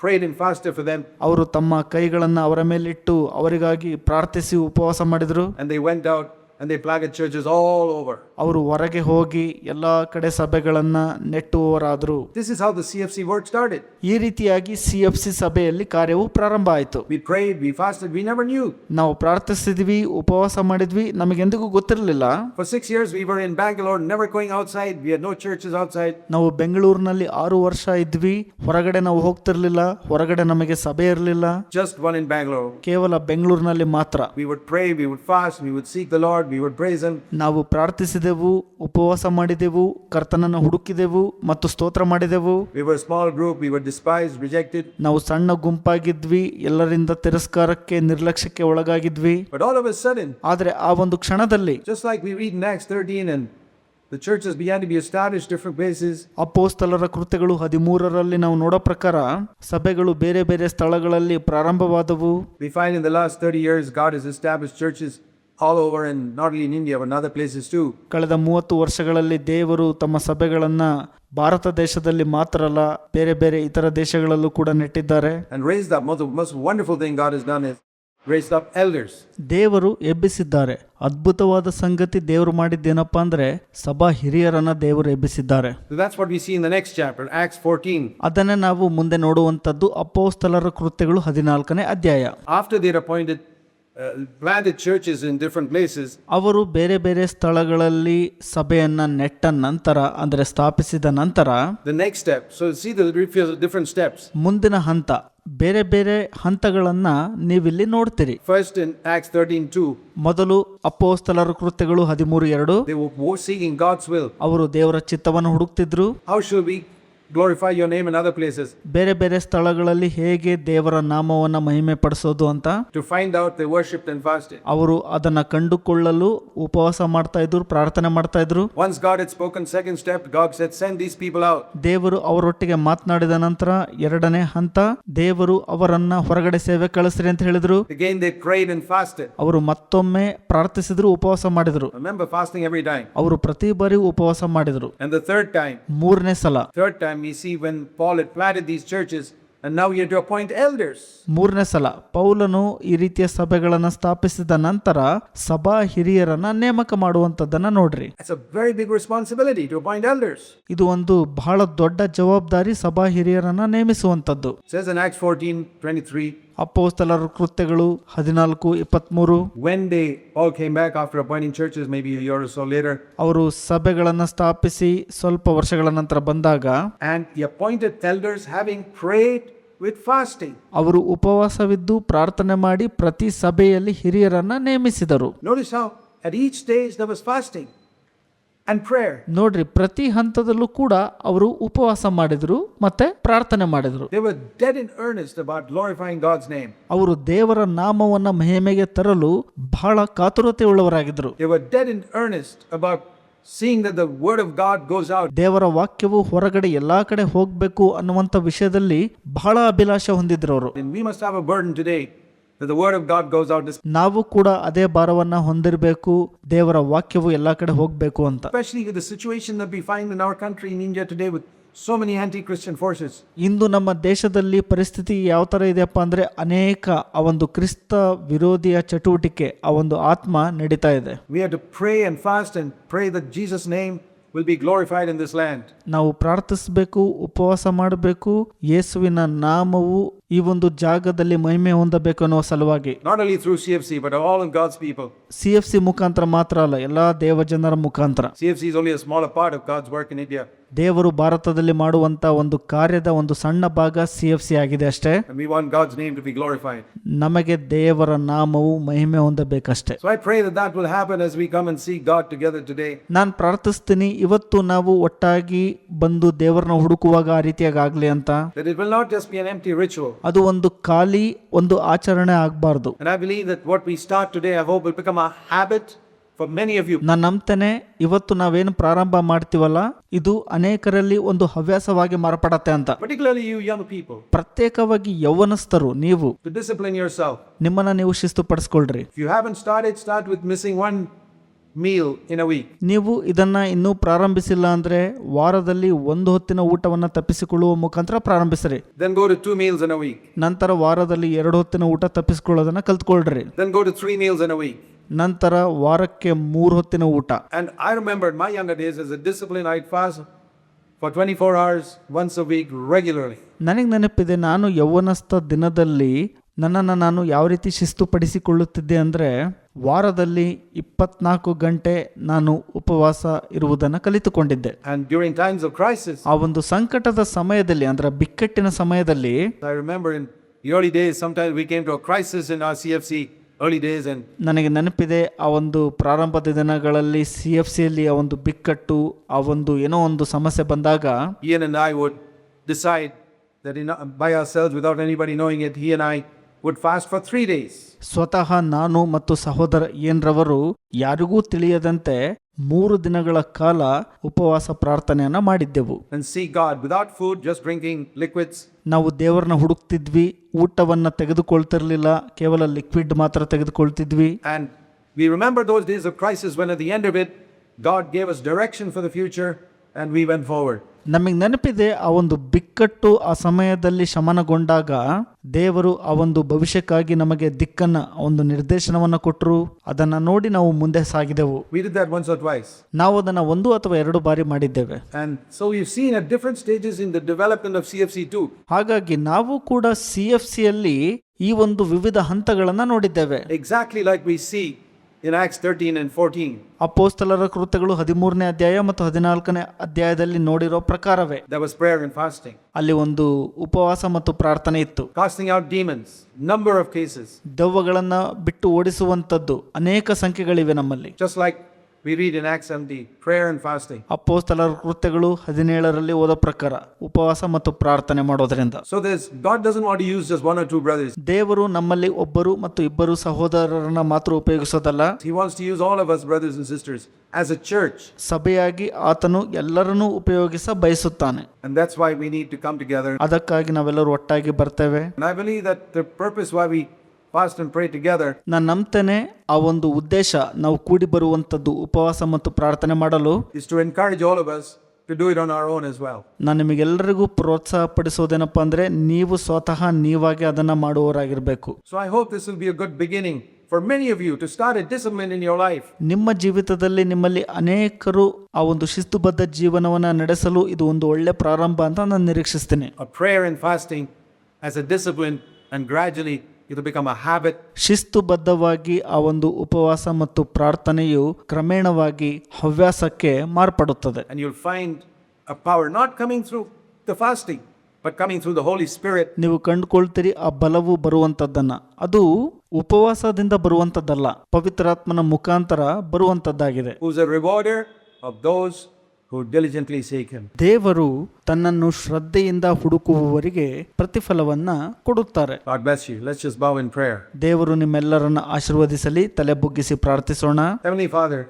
prayed and fasted for them. ಅವರು ತಮ್ಮ ಕೈಗಳನ್ನ ಅವರ ಮೇಲಿಟ್ಟು ಅವರಿಗಾಗಿ ಪ್ರಾರ್ಥಿಸಿ ಉಪವಾಸ ಮಾಡಿದ್ರು. And they went out and they planted churches all over. ಅವರು ಹೊರಗೆ ಹೋಗಿ ಎಲ್ಲಾ ಕಡೆ ಸಭೆಗಳನ್ನ ನೆಟ್ಟುವವರಾದ್ರು. This is how the CFC work started. ಈ ರೀತಿಯಾಗಿ CFC ಸಭೆಯಲ್ಲಿ ಕಾರ್ಯವು ಪ್ರಾರಂಭ ಆಯಿತು. We prayed, we fasted, we never knew. ನಾವು ಪ್ರಾರ್ಥಿಸಿದ್ವಿ, ಉಪವಾಸ ಮಾಡಿದ್ವಿ, ನಮಗೆಂದಿಗೂ ಗೊತ್ತಿರಲಿಲ್ಲ. For 6 years we were in Bangalore, never going outside. We had no churches outside. ನಾವು ಬೆಂಗಳೂರಿನಲ್ಲಿ 6 ವರ್ಷ ಇದ್ವಿ, ಹೊರಗಡೆ ನಾವು ಹೋಗ್ತಿರ್ಲಿಲ್ಲ, ಹೊರಗಡೆ ನಮಗೆ ಸಭೆ ಇರಲಿಲ್ಲ. Just one in Bangalore. ಕೇವಲ ಬೆಂಗಳೂರಿನಲ್ಲಿ ಮಾತ್ರ. We would pray, we would fast, we would seek the Lord, we would praise Him. ನಾವು ಪ್ರಾರ್ಥಿಸಿದೆವು, ಉಪವಾಸ ಮಾಡಿದೆವು, ಕರ್ತನನ್ನು ಹುಡುಕಿದೆವು ಮತ್ತು ಸ್ತೋತ್ರ ಮಾಡಿದೆವು. We were a small group, we were despised, rejected. ನಾವು ಸಣ್ಣ ಗುಂಪಾಗಿದ್ವಿ, ಎಲ್ಲರಿಂದ ತಿರಸ್ಕಾರಕ್ಕೆ, ನಿರ್ಲಕ್ಷ್ಯಕ್ಕೆ ಒಳಗಾಗಿದ್ವಿ. But all of a sudden, ಆದರೆ ಆ ಒಂದು ಕ್ಷಣದಲ್ಲಿ, just like we read in Acts 13, and the churches began to be established different places. ಅಪೊಸ್ತಲರ ಕೃತ್ಯಗಳು 13ರಲ್ಲಿ ನಾವು ನೋಡೋ ಪ್ರಕಾರ ಸಭೆಗಳು ಬೇರೆ ಬೇರೆ ಸ್ಥಳಗಳಲ್ಲಿ ಪ್ರಾರಂಭವಾದವು. We find in the last 30 years, God has established churches all over, and not only in India, but in other places too. ಕಳೆದ 30 ವರ್ಷಗಳಲ್ಲಿ ದೇವರು ತಮ್ಮ ಸಭೆಗಳನ್ನ ಭಾರತ ದೇಶದಲ್ಲಿ ಮಾತ್ರ ಅಲ್ಲ, ಬೇರೆ ಬೇರೆ ಇತರ ದೇಶಗಳಲ್ಲೂ ಕೂಡ ನೆಟ್ಟಿದ್ದಾರೆ. And raised up, most wonderful thing God has done is raised up elders. ದೇವರು ಎಬ್ಬಿಸಿದ್ದಾರೆ. ಅದ್ಭುತವಾದ ಸಂಗತಿ ದೇವರು ಮಾಡಿದ್ದೇನಪ್ಪ ಅಂದ್ರೆ ಸಭಾ ಹಿರಿಯರನ್ನ ದೇವರು ಎಬ್ಬಿಸಿದ್ದಾರೆ. So that's what we see in the next chapter, Acts 14. ಅದನ್ನೇ ನಾವು ಮುಂದೆ ನೋಡುವಂತದ್ದು ಅಪೊಸ್ತಲರ ಕೃತ್ಯಗಳು 14ನೇ ಅಧ್ಯಾಯ. After they had appointed, planted churches in different places, ಅವರು ಬೇರೆ ಬೇರೆ ಸ್ಥಳಗಳಲ್ಲಿ ಸಭೆಯನ್ನ ನೆಟ್ಟ ನಂತರ, ಅಂದ್ರೆ ಸ್ಥಾಪಿಸಿದ ನಂತರ, the next step. So see the different steps. ಮುಂದಿನ ಹಂತ, ಬೇರೆ ಬೇರೆ ಹಂತಗಳನ್ನ ನೀವಿಲ್ಲಿ ನೋಡ್ತೀರಿ. First in Acts 13:2, ಮೊದಲು ಅಪೊಸ್ತಲರ ಕೃತ್ಯಗಳು 13:2, they were seeking God's will. ಅವರು ದೇವರ ಚಿತ್ತವನ್ನು ಹುಡುಕ್ತಿದ್ರು. How should we glorify your name in other places? ಬೇರೆ ಬೇರೆ ಸ್ಥಳಗಳಲ್ಲಿ ಹೇಗೆ ದೇವರ ನಾಮವನ್ನ ಮಹಿಮೆ ಪಡಿಸೋದು ಅಂತ To find out, they worshipped and fasted. ಅವರು ಅದನ್ನ ಕಂಡುಕೊಳ್ಳಲು ಉಪವಾಸ ಮಾಡ್ತಾ ಇದ್ರು, ಪ್ರಾರ್ಥನೆ ಮಾಡ್ತಾ ಇದ್ರು. Once God had spoken, second step, God said, send these people out. ದೇವರು ಅವರೊಟ್ಟಿಗೆ ಮಾತನಾಡಿದ ನಂತರ ಎರಡನೇ ಹಂತ, ದೇವರು ಅವರನ್ನ ಹೊರಗಡೆ ಸೇವೆ ಕಳಿಸ್ರಿ ಅಂತ ಹೇಳಿದ್ರು. Again they prayed and fasted. ಅವರು ಮತ್ತೊಮ್ಮೆ ಪ್ರಾರ್ಥಿಸಿದ್ರು, ಉಪವಾಸ ಮಾಡಿದ್ರು. Remember fasting every time. ಅವರು ಪ್ರತಿ ಬಾರಿ ಉಪವಾಸ ಮಾಡಿದ್ರು. And the third time, ಮೂರನೇ ಸಲ, we see when Paul had planted these churches, and now he had to appoint elders. ಮೂರನೇ ಸಲ ಪೌಲನು ಈ ರೀತಿಯ ಸಭೆಗಳನ್ನ ಸ್ಥಾಪಿಸಿದ ನಂತರ ಸಭಾ ಹಿರಿಯರನ್ನ ನೇಮಕ ಮಾಡುವಂತದ್ದನ್ನ ನೋಡ್ರಿ. It's a very big responsibility to appoint elders. ಇದು ಒಂದು ಬಹಳ ದೊಡ್ಡ ಜವಾಬ್ದಾರಿ, ಸಭಾ ಹಿರಿಯರನ್ನ ನೇಮಿಸುವಂತದ್ದು. It says in Acts 14:23, ಅಪೊಸ್ತಲರ ಕೃತ್ಯಗಳು 14:23, when they all came back after appointing churches, maybe a year or so later, ಅವರು ಸಭೆಗಳನ್ನ ಸ್ಥಾಪಿಸಿ ಸ್ವಲ್ಪ ವರ್ಷಗಳ ನಂತರ ಬಂದಾಗ, and he appointed elders having prayed with fasting. ಅವರು ಉಪವಾಸವಿದ್ದು ಪ್ರಾರ್ಥನೆ ಮಾಡಿ ಪ್ರತಿ ಸಭೆಯಲ್ಲಿ ಹಿರಿಯರನ್ನ ನೇಮಿಸಿದರು. Notice how at each stage there was fasting and prayer. ನೋಡ್ರಿ, ಪ್ರತಿ ಹಂತದಲ್ಲೂ ಕೂಡ ಅವರು ಉಪವಾಸ ಮಾಡಿದ್ರು ಮತ್ತೆ ಪ್ರಾರ್ಥನೆ ಮಾಡಿದ್ರು. They were dead in earnest about glorifying God's name. ಅವರು ದೇವರ ನಾಮವನ್ನ ಮಹಿಮೆಗೆ ತರಲು ಬಹಳ ಕಾತುರತೆ ಉಳ್ಳವರಾಗಿದ್ರು. They were dead in earnest about seeing that the word of God goes out. ದೇವರ ವಾಕ್ಯವು ಹೊರಗಡೆ ಎಲ್ಲಾ ಕಡೆ ಹೋಗ್ಬೇಕು ಅನ್ನುವಂತ ವಿಷಯದಲ್ಲಿ ಬಹಳ ಅಭಿಲಾಷೆ ಹೊಂದಿದ್ರು ಅವರು. And we must have a burden today that the word of God goes out, ನಾವು ಕೂಡ ಅದೇ ಭಾರವನ್ನ ಹೊಂದಿರಬೇಕು, ದೇವರ ವಾಕ್ಯವು ಎಲ್ಲಾ ಕಡೆ ಹೋಗ್ಬೇಕು ಅಂತ. especially with the situation that we find in our country in India today with so many anti-Christian forces. ಇಂದು ನಮ್ಮ ದೇಶದಲ್ಲಿ ಪರಿಸ್ಥಿತಿ ಯಾವ ತರ ಇದೆಯಪ್ಪ ಅಂದ್ರೆ ಅನೇಕ ಆ ಒಂದು ಕ್ರಿಸ್ತ ವಿರೋಧಿಯ ಚಟುವಟಿಕೆ, ಆ ಒಂದು ಆತ್ಮ ನಡೀತಾ ಇದೆ. We have to pray and fast and pray that Jesus' name will be glorified in this land. ನಾವು ಪ್ರಾರ್ಥಿಸಬೇಕು, ಉಪವಾಸ ಮಾಡಬೇಕು, ಯೇಸುವಿನ ನಾಮವು ಈ ಒಂದು ಜಾಗದಲ್ಲಿ ಮಹಿಮೆ ಹೊಂದಬೇಕು ಅನ್ನೋ ಸಲುವಾಗಿ. Not only through CFC but all of God's people. CFC ಮುಖಾಂತರ ಮಾತ್ರ ಅಲ್ಲ, ಎಲ್ಲಾ ದೇವಜನರ ಮುಖಾಂತರ. CFC is only a smaller part of God's work in India. ದೇವರು ಭಾರತದಲ್ಲಿ ಮಾಡುವಂತ ಒಂದು ಕಾರ್ಯದ ಒಂದು ಸಣ್ಣ ಭಾಗ CFC ಆಗಿದೆ ಅಷ್ಟೇ. And we want God's name to be glorified. ನಮಗೆ ದೇವರ ನಾಮವು ಮಹಿಮೆ ಹೊಂದಬೇಕಷ್ಟೇ. So I pray that that will happen as we come and see God together today. ನಾನು ಪ್ರಾರ್ಥಿಸ್ತೀನಿ, ಇವತ್ತು ನಾವು ಒಟ್ಟಾಗಿ ಬಂದು ದೇವರನ್ನ ಹುಡುಕುವಾಗ ಆ ರೀತಿಯಾಗಿ ಆಗ್ಲಿ ಅಂತ. That it will not just be an empty ritual. ಅದು ಒಂದು ಖಾಲಿ ಒಂದು ಆಚರಣೆ ಆಗಬಾರ್ದು. And I believe that what we start today, I hope will become a habit for many of you. ನಾನು ನಂಬ್ತೇನೆ, ಇವತ್ತು ನಾವೇನು ಪ್ರಾರಂಭ ಮಾಡ್ತೀವಲ್ಲ, ಇದು ಅನೇಕರಲ್ಲಿ ಒಂದು ಹವ್ಯಾಸವಾಗಿ ಮಾರ್ಪಡತ್ತೆ ಅಂತ. Particularly you young people. ಪ್ರತ್ಯೇಕವಾಗಿ ಯೌವನಸ್ಥರು ನೀವು To discipline yourself. ನಿಮ್ಮನ್ನ ನೀವು ಶಿಸ್ತುಪಡಿಸ್ಕೊಳ್ರಿ. If you haven't started, start with missing one meal in a week. ನೀವು ಇದನ್ನ ಇನ್ನೂ ಪ್ರಾರಂಭಿಸಿಲ್ಲ ಅಂದ್ರೆ ವಾರದಲ್ಲಿ ಒಂದು ಹೊತ್ತಿನ ಊಟವನ್ನ ತಪ್ಪಿಸಿಕೊಳ್ಳುವ ಮುಖಾಂತರ ಪ್ರಾರಂಭಿಸ್ರಿ. Then go to 2 meals in a week. ನಂತರ ವಾರದಲ್ಲಿ 2 ಹೊತ್ತಿನ ಊಟ ತಪ್ಪಿಸಿಕೊಳ್ಳೋದನ್ನ ಕಲ್ತ್ಕೊಳ್ರಿ. Then go to 3 meals in a week. ನಂತರ ವಾರಕ್ಕೆ 3 ಹೊತ್ತಿನ ಊಟ. And I remember in my younger days as a discipline, I'd fast for 24 hours once a week regularly. ನನಗೆ ನೆನಪಿದೆ, ನಾನು ಯೌವನಸ್ಥ ದಿನದಲ್ಲಿ ನನ್ನನ್ನು ನಾನು ಯಾವ ರೀತಿ ಶಿಸ್ತುಪಡಿಸಿಕೊಳ್ಳುತ್ತಿದ್ದೆ ಅಂದರೆ, ವಾರದಲ್ಲಿ 24 ಗಂಟೆ ನಾನು ಉಪವಾಸ ಇರುವುದನ್ನು ಕಲಿತುಕೊಂಡಿದ್ದೆ. And during times of crisis, ಆ ಒಂದು ಸಂಕಟದ ಸಮಯದಲ್ಲಿ, ಅಂದ್ರೆ ಬಿಕ್ಕಟ್ಟಿನ ಸಮಯದಲ್ಲಿ, I remember in the early days, sometimes we came to a crisis in our CFC early days, and ನನಗೆ ನೆನಪಿದೆ ಆ ಒಂದು ಪ್ರಾರಂಭದ ದಿನಗಳಲ್ಲಿ CFCಯಲ್ಲಿ ಆ ಒಂದು ಬಿಕ್ಕಟ್ಟು, ಆ ಒಂದು ಏನೋ ಒಂದು ಸಮಸ್ಯೆ ಬಂದಾಗ Ian and I would decide that by ourselves, without anybody knowing it, he and I would fast for 3 days. ಸ್ವತಃ ನಾನು ಮತ್ತು ಸಹೋದರ ಏನ್ರವರು ಯಾರಿಗೂ ತಿಳಿಯದಂತೆ 3 ದಿನಗಳ ಕಾಲ ಉಪವಾಸ ಪ್ರಾರ್ಥನೆಯನ್ನ ಮಾಡಿದ್ದೆವು. And seek God without food, just drinking liquids. ನಾವು ದೇವರನ್ನ ಹುಡುಕ್ತಿದ್ವಿ, ಊಟವನ್ನ ತೆಗೆದುಕೊಳ್ತಿರ್ಲಿಲ್ಲ, ಕೇವಲ ಲಿಕ್ವಿಡ್ ಮಾತ್ರ ತೆಗೆದುಕೊಳ್ತಿದ್ವಿ. And we remember those days of crisis when at the end of it, God gave us direction for the future and we went forward. ನಮಗೆ ನೆನಪಿದೆ ಆ ಒಂದು ಬಿಕ್ಕಟ್ಟು ಆ ಸಮಯದಲ್ಲಿ ಶಮನಗೊಂಡಾಗ ದೇವರು ಆ ಒಂದು ಭವಿಷ್ಯಕ್ಕಾಗಿ ನಮಗೆ ದಿಕ್ಕನ್ನ, ಒಂದು ನಿರ್ದೇಶನವನ್ನ ಕೊಟ್ಟರು. ಅದನ್ನ ನೋಡಿ ನಾವು ಮುಂದೆ ಸಾಗಿದೆವು. We did that once or twice. ನಾವು ಅದನ್ನ 1 ಅಥವಾ 2 ಬಾರಿ ಮಾಡಿದ್ದೇವೆ. And so we've seen at different stages in the development of CFC too. ಹಾಗಾಗಿ ನಾವು ಕೂಡ CFCಯಲ್ಲಿ ಈ ಒಂದು ವಿವಿಧ ಹಂತಗಳನ್ನ ನೋಡಿದ್ದೇವೆ. Exactly like we see in Acts 13 and 14. ಅಪೊಸ್ತಲರ ಕೃತ್ಯಗಳು 13ನೇ ಅಧ್ಯಾಯ ಮತ್ತು 14ನೇ ಅಧ್ಯಾಯದಲ್ಲಿ ನೋಡಿರೋ ಪ್ರಕಾರವೇ There was prayer and fasting. ಅಲ್ಲಿ ಒಂದು ಉಪವಾಸ ಮತ್ತು ಪ್ರಾರ್ಥನೆ ಇತ್ತು. Casting out demons, number of cases. ದೆವ್ವಗಳನ್ನ ಬಿಟ್ಟು ಓಡಿಸುವಂತದ್ದು ಅನೇಕ ಸಂಖ್ಯೆಗಳಿವೆ ನಮ್ಮಲ್ಲಿ. Just like we read in Acts 17, prayer and fasting. ಅಪೊಸ್ತಲರ ಕೃತ್ಯಗಳು 17ರಲ್ಲಿ ಓದೋ ಪ್ರಕಾರ ಉಪವಾಸ ಮತ್ತು ಪ್ರಾರ್ಥನೆ ಮಾಡೋದ್ರಿಂದ. So God doesn't want to use just 1 or 2 brothers. ದೇವರು ನಮ್ಮಲ್ಲಿ ಒಬ್ಬರು ಮತ್ತು ಇಬ್ಬರು ಸಹೋದರರನ್ನ ಮಾತ್ರ ಉಪಯೋಗಿಸೋದಲ್ಲ. He wants to use all of us, brothers and sisters, as a church. ಸಭೆಯಾಗಿ ಆತನು ಎಲ್ಲರನ್ನೂ ಉಪಯೋಗಿಸ ಬಯಸುತ್ತಾನೆ. And that's why we need to come together. ಅದಕ್ಕಾಗಿ ನಾವೆಲ್ಲರೂ ಒಟ್ಟಾಗಿ ಬರ್ತೇವೆ. And I believe that the purpose why we fast and pray together ನಾನು ನಂಬ್ತೇನೆ ಆ ಒಂದು ಉದ್ದೇಶ ನಾವು ಕೂಡಿ ಬರುವಂತದ್ದು ಉಪವಾಸ ಮತ್ತು ಪ್ರಾರ್ಥನೆ ಮಾಡಲು is to encourage all of us to do it on our own as well. ನಾನು ನಿಮಗೆಲ್ಲರಿಗೂ ಪ್ರೋತ್ಸಾಹ ಪಡಿಸೋದೇನಪ್ಪ ಅಂದ್ರೆ ನೀವು ಸ್ವತಃ ನೀವಾಗಿ ಅದನ್ನ ಮಾಡುವವರಾಗಿರ್ಬೇಕು. So I hope this will be a good beginning for many of you to start a discipline in your life. ನಿಮ್ಮ ಜೀವಿತದಲ್ಲಿ ನಿಮ್ಮಲ್ಲಿ ಅನೇಕರು ಆ ಒಂದು ಶಿಸ್ತುಬದ್ಧ ಜೀವನವನ್ನ ನಡೆಸಲು ಇದು ಒಂದು ಒಳ್ಳೆ ಪ್ರಾರಂಭ ಅಂತ ನಾನು ನಿರೀಕ್ಷಿಸ್ತೇನೆ. A prayer and fasting as a discipline, and gradually it will become a habit. ಶಿಸ್ತುಬದ್ಧವಾಗಿ ಆ ಒಂದು ಉಪವಾಸ ಮತ್ತು ಪ್ರಾರ್ಥನೆಯು ಕ್ರಮೇಣವಾಗಿ ಹವ್ಯಾಸಕ್ಕೆ ಮಾರ್ಪಡುತ್ತದೆ. And you'll find a power not coming through the fasting but coming through the Holy Spirit. ನೀವು ಕಂಡುಕೊಳ್ತೀರಿ ಆ ಬಲವು ಬರುವಂತದ್ದನ್ನ. ಅದು ಉಪವಾಸದಿಂದ ಬರುವಂತದ್ದಲ್ಲ, ಪವಿತ್ರಾತ್ಮನ ಮುಖಾಂತರ ಬರುವಂತದ್ದಾಗಿದೆ. Who's a rewarder of those who diligently seek him. ದೇವರು ತನ್ನನ್ನು ಶ್ರದ್ಧೆಯಿಂದ ಹುಡುಕುವವರಿಗೆ ಪ್ರತಿಫಲವನ್ನ ಕೊಡುತ್ತಾರೆ. God bless you. Let's just bow in prayer. ದೇವರು ನಿಮ್ಮೆಲ್ಲರನ್ನ ಆಶೀರ್ವದಿಸಲಿ. ತಲೆ ಬುಗ್ಗಿಸಿ ಪ್ರಾರ್ಥಿಸೋಣ. Heavenly Father,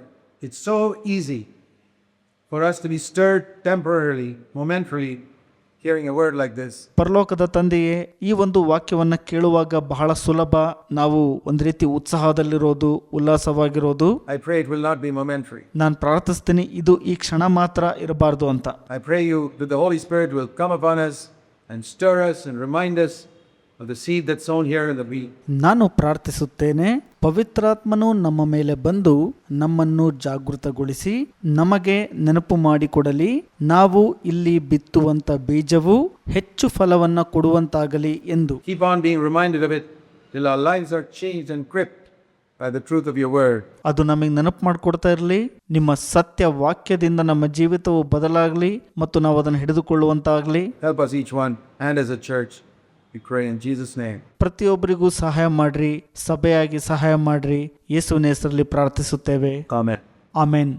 it's so easy for us to be stirred temporarily, momentarily, hearing a word like this. ಪರಲೋಕದ ತಂದೆಯೇ, ಈ ಒಂದು ವಾಕ್ಯವನ್ನ ಕೇಳುವಾಗ ಬಹಳ ಸುಲಭ, ನಾವು ಒಂದು ರೀತಿ ಉತ್ಸಾಹದಲ್ಲಿರೋದು, ಉಲ್ಲಾಸವಾಗಿರೋದು. I pray it will not be momentary. ನಾನು ಪ್ರಾರ್ಥಿಸ್ತೀನಿ ಇದು ಈ ಕ್ಷಣ ಮಾತ್ರ ಇರಬಾರ್ದು ಅಂತ. I pray you that the Holy Spirit will come upon us and stir us and remind us of the seed that's sown here in the wheat. ನಾನು ಪ್ರಾರ್ಥಿಸುತ್ತೇನೆ, ಪವಿತ್ರಾತ್ಮನು ನಮ್ಮ ಮೇಲೆ ಬಂದು ನಮ್ಮನ್ನು ಜಾಗೃತಗೊಳಿಸಿ ನಮಗೆ ನೆನಪು ಮಾಡಿಕೊಡಲಿ. ನಾವು ಇಲ್ಲಿ ಬಿತ್ತುವಂತ ಬೀಜವು ಹೆಚ್ಚು ಫಲವನ್ನ ಕೊಡುವಂತಾಗಲಿ ಎಂದು. Keep on being reminded of it till our lives are changed and gripped by the truth of your word. ಅದು ನಮಗೆ ನೆನಪು ಮಾಡಿಕೊಡ್ತಾ ಇರಲಿ. ನಿಮ್ಮ ಸತ್ಯ ವಾಕ್ಯದಿಂದ ನಮ್ಮ ಜೀವಿತವು ಬದಲಾಗಲಿ ಮತ್ತು ನಾವು ಅದನ್ನು ಹಿಡಿದುಕೊಳ್ಳುವಂತಾಗಲಿ. Help us each one and as a church. We pray in Jesus' name. ಪ್ರತಿಯೊಬ್ಬರಿಗೂ ಸಹಾಯ ಮಾಡ್ರಿ, ಸಭೆಯಾಗಿ ಸಹಾಯ ಮಾಡ್ರಿ. ಯೇಸುವಿನ ಹೆಸರಲ್ಲಿ ಪ್ರಾರ್ಥಿಸುತ್ತೇವೆ. Amen. ಆಮೆನ್.